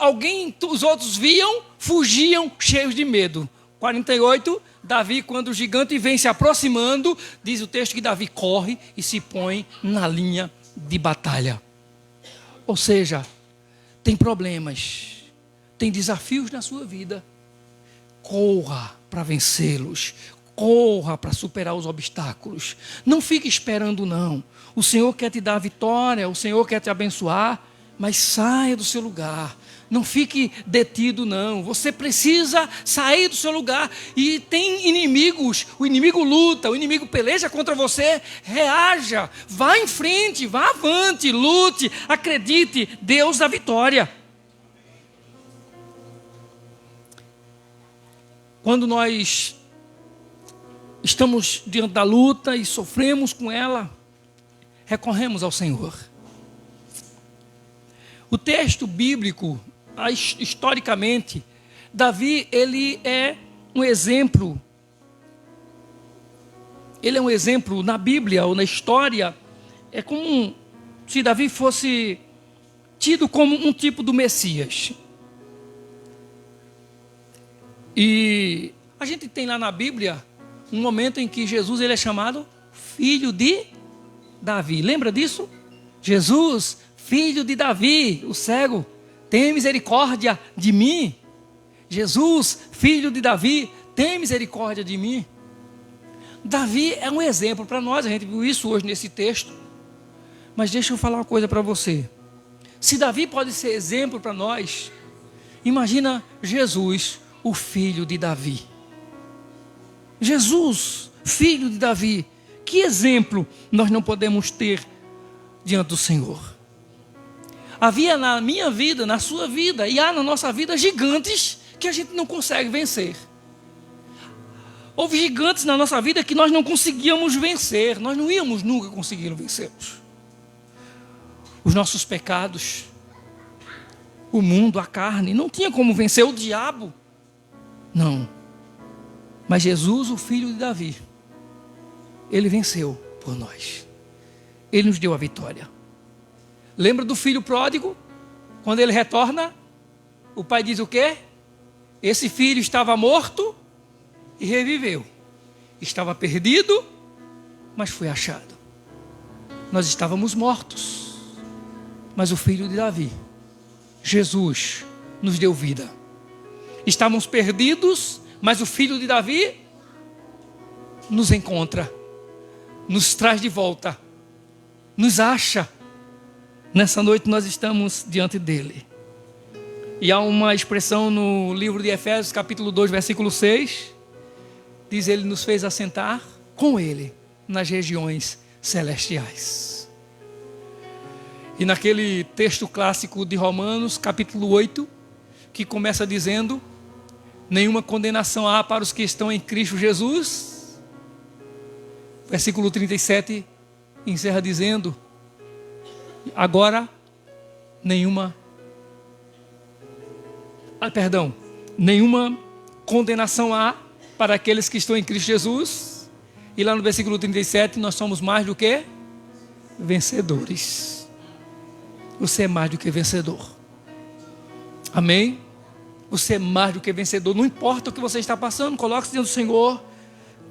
os outros viam, fugiam cheios de medo. 48, Davi, quando o gigante vem se aproximando, diz o texto que Davi corre e se põe na linha de batalha. Ou seja, tem problemas, tem desafios na sua vida. Corra para vencê-los. Corra para superar os obstáculos. Não fique esperando, não. O Senhor quer te dar a vitória, o Senhor quer te abençoar, mas saia do seu lugar. Não fique detido, não. Você precisa sair do seu lugar. E tem inimigos, o inimigo luta, o inimigo peleja contra você. Reaja, vá em frente, vá avante, lute, acredite, Deus dá vitória. Quando nós estamos diante da luta e sofremos com ela, recorremos ao Senhor. O texto bíblico, historicamente, Davi, ele é um exemplo. Ele é um exemplo na Bíblia ou na história. É como se Davi fosse tido como um tipo do Messias. E a gente tem lá na Bíblia um momento em que Jesus ele é chamado filho de Davi. Lembra disso? Jesus, filho de Davi, o cego, tem misericórdia de mim. Jesus, filho de Davi, tem misericórdia de mim. Davi é um exemplo para nós, a gente viu isso hoje nesse texto. Mas deixa eu falar uma coisa para você. Se Davi pode ser exemplo para nós, imagina Jesus, o filho de Davi. Jesus, filho de Davi. Que exemplo nós não podemos ter diante do Senhor? Havia na minha vida, na sua vida, e há na nossa vida gigantes que a gente não consegue vencer. Houve gigantes na nossa vida que nós não conseguíamos vencer. Nós não íamos nunca conseguir vencê-los. Os nossos pecados, o mundo, a carne, não tinha como vencer o diabo. Não. Mas Jesus, o filho de Davi, ele venceu por nós. Ele nos deu a vitória. Lembra do filho pródigo? Quando ele retorna, o pai diz o quê? Esse filho estava morto e reviveu. Estava perdido, mas foi achado. Nós estávamos mortos, mas o filho de Davi, Jesus, nos deu vida. Estávamos perdidos, mas o filho de Davi nos encontra, nos traz de volta, nos acha. Nessa noite nós estamos diante dele. E há uma expressão no livro de Efésios, capítulo 2, versículo 6. Diz: ele nos fez assentar com ele nas regiões celestiais. E naquele texto clássico de Romanos, capítulo 8, que começa dizendo: nenhuma condenação há para os que estão em Cristo Jesus. Versículo 37 encerra dizendo: agora nenhuma condenação há para aqueles que estão em Cristo Jesus. E lá no versículo 37 nós somos mais do que vencedores. Você é mais do que vencedor. Amém? Você é mais do que vencedor. Não importa o que você está passando, coloque-se diante do Senhor,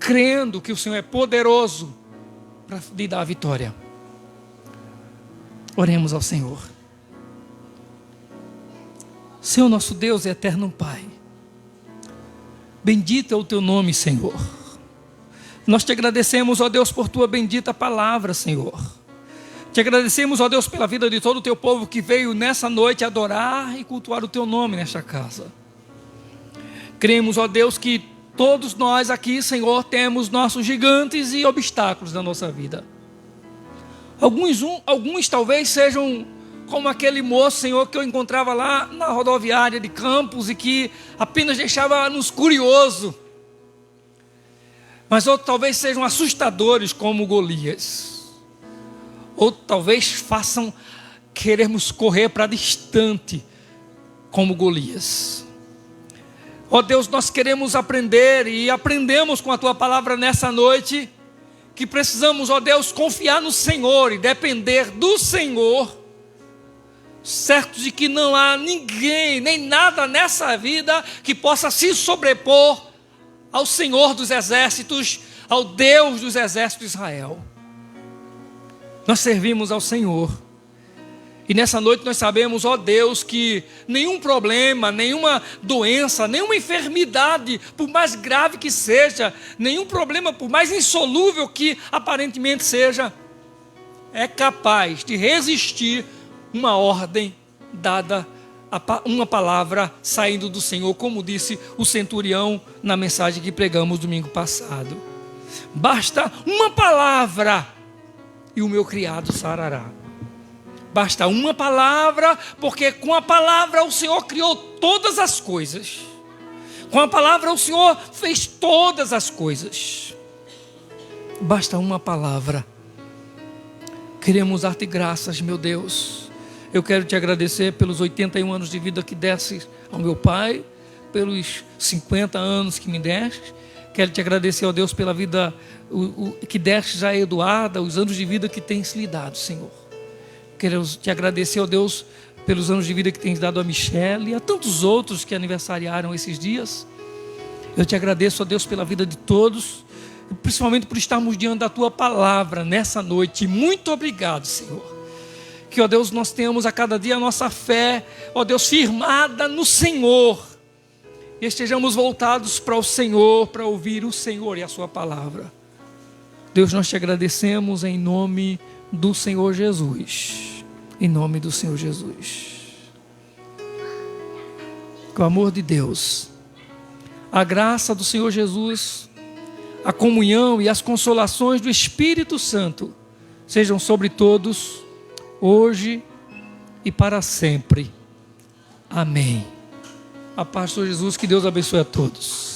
crendo que o Senhor é poderoso para lhe dar a vitória. Oremos ao Senhor. Senhor nosso Deus e eterno Pai, bendito é o teu nome, Senhor. Nós te agradecemos, ó Deus, por tua bendita palavra, Senhor. Te agradecemos, ó Deus, pela vida de todo o teu povo que veio nessa noite adorar e cultuar o teu nome nesta casa. Cremos, ó Deus, que todos nós aqui, Senhor, temos nossos gigantes e obstáculos na nossa vida. Alguns talvez sejam como aquele moço, Senhor, que eu encontrava lá na rodoviária de Campos e que apenas deixava-nos curioso. Mas outros talvez sejam assustadores como Golias. Ou talvez façam queremos correr para distante como Golias. Ó Deus, nós queremos aprender e aprendemos com a Tua palavra nessa noite que precisamos, ó Deus, confiar no Senhor e depender do Senhor, certos de que não há ninguém, nem nada nessa vida que possa se sobrepor ao Senhor dos exércitos, ao Deus dos exércitos de Israel. Nós servimos ao Senhor. E nessa noite nós sabemos, ó Deus, que nenhum problema, nenhuma doença, nenhuma enfermidade, por mais grave que seja, nenhum problema, por mais insolúvel que aparentemente seja, é capaz de resistir uma ordem dada, uma palavra saindo do Senhor, como disse o centurião na mensagem que pregamos domingo passado. Basta uma palavra e o meu criado sarará. Basta uma palavra, porque com a palavra o Senhor criou todas as coisas. Com a palavra o Senhor fez todas as coisas. Basta uma palavra. Queremos dar-te graças, meu Deus. Eu quero te agradecer pelos 81 anos de vida que deste ao meu pai, pelos 50 anos que me deste. Quero te agradecer, ó Deus, pela vida que deste a Eduarda, os anos de vida que tens lhe dado, Senhor. Quero te agradecer, ó Deus, pelos anos de vida que tens dado a Michele e a tantos outros que aniversariaram esses dias. Eu te agradeço, ó Deus, pela vida de todos, principalmente por estarmos diante da Tua palavra nessa noite. Muito obrigado, Senhor. Que, ó Deus, nós tenhamos a cada dia a nossa fé, ó Deus, firmada no Senhor. E estejamos voltados para o Senhor, para ouvir o Senhor e a Sua palavra. Deus, nós te agradecemos em nome do Senhor Jesus. Em nome do Senhor Jesus. Com o amor de Deus, a graça do Senhor Jesus, a comunhão e as consolações do Espírito Santo sejam sobre todos, hoje e para sempre. Amém. A paz do Senhor Jesus, que Deus abençoe a todos.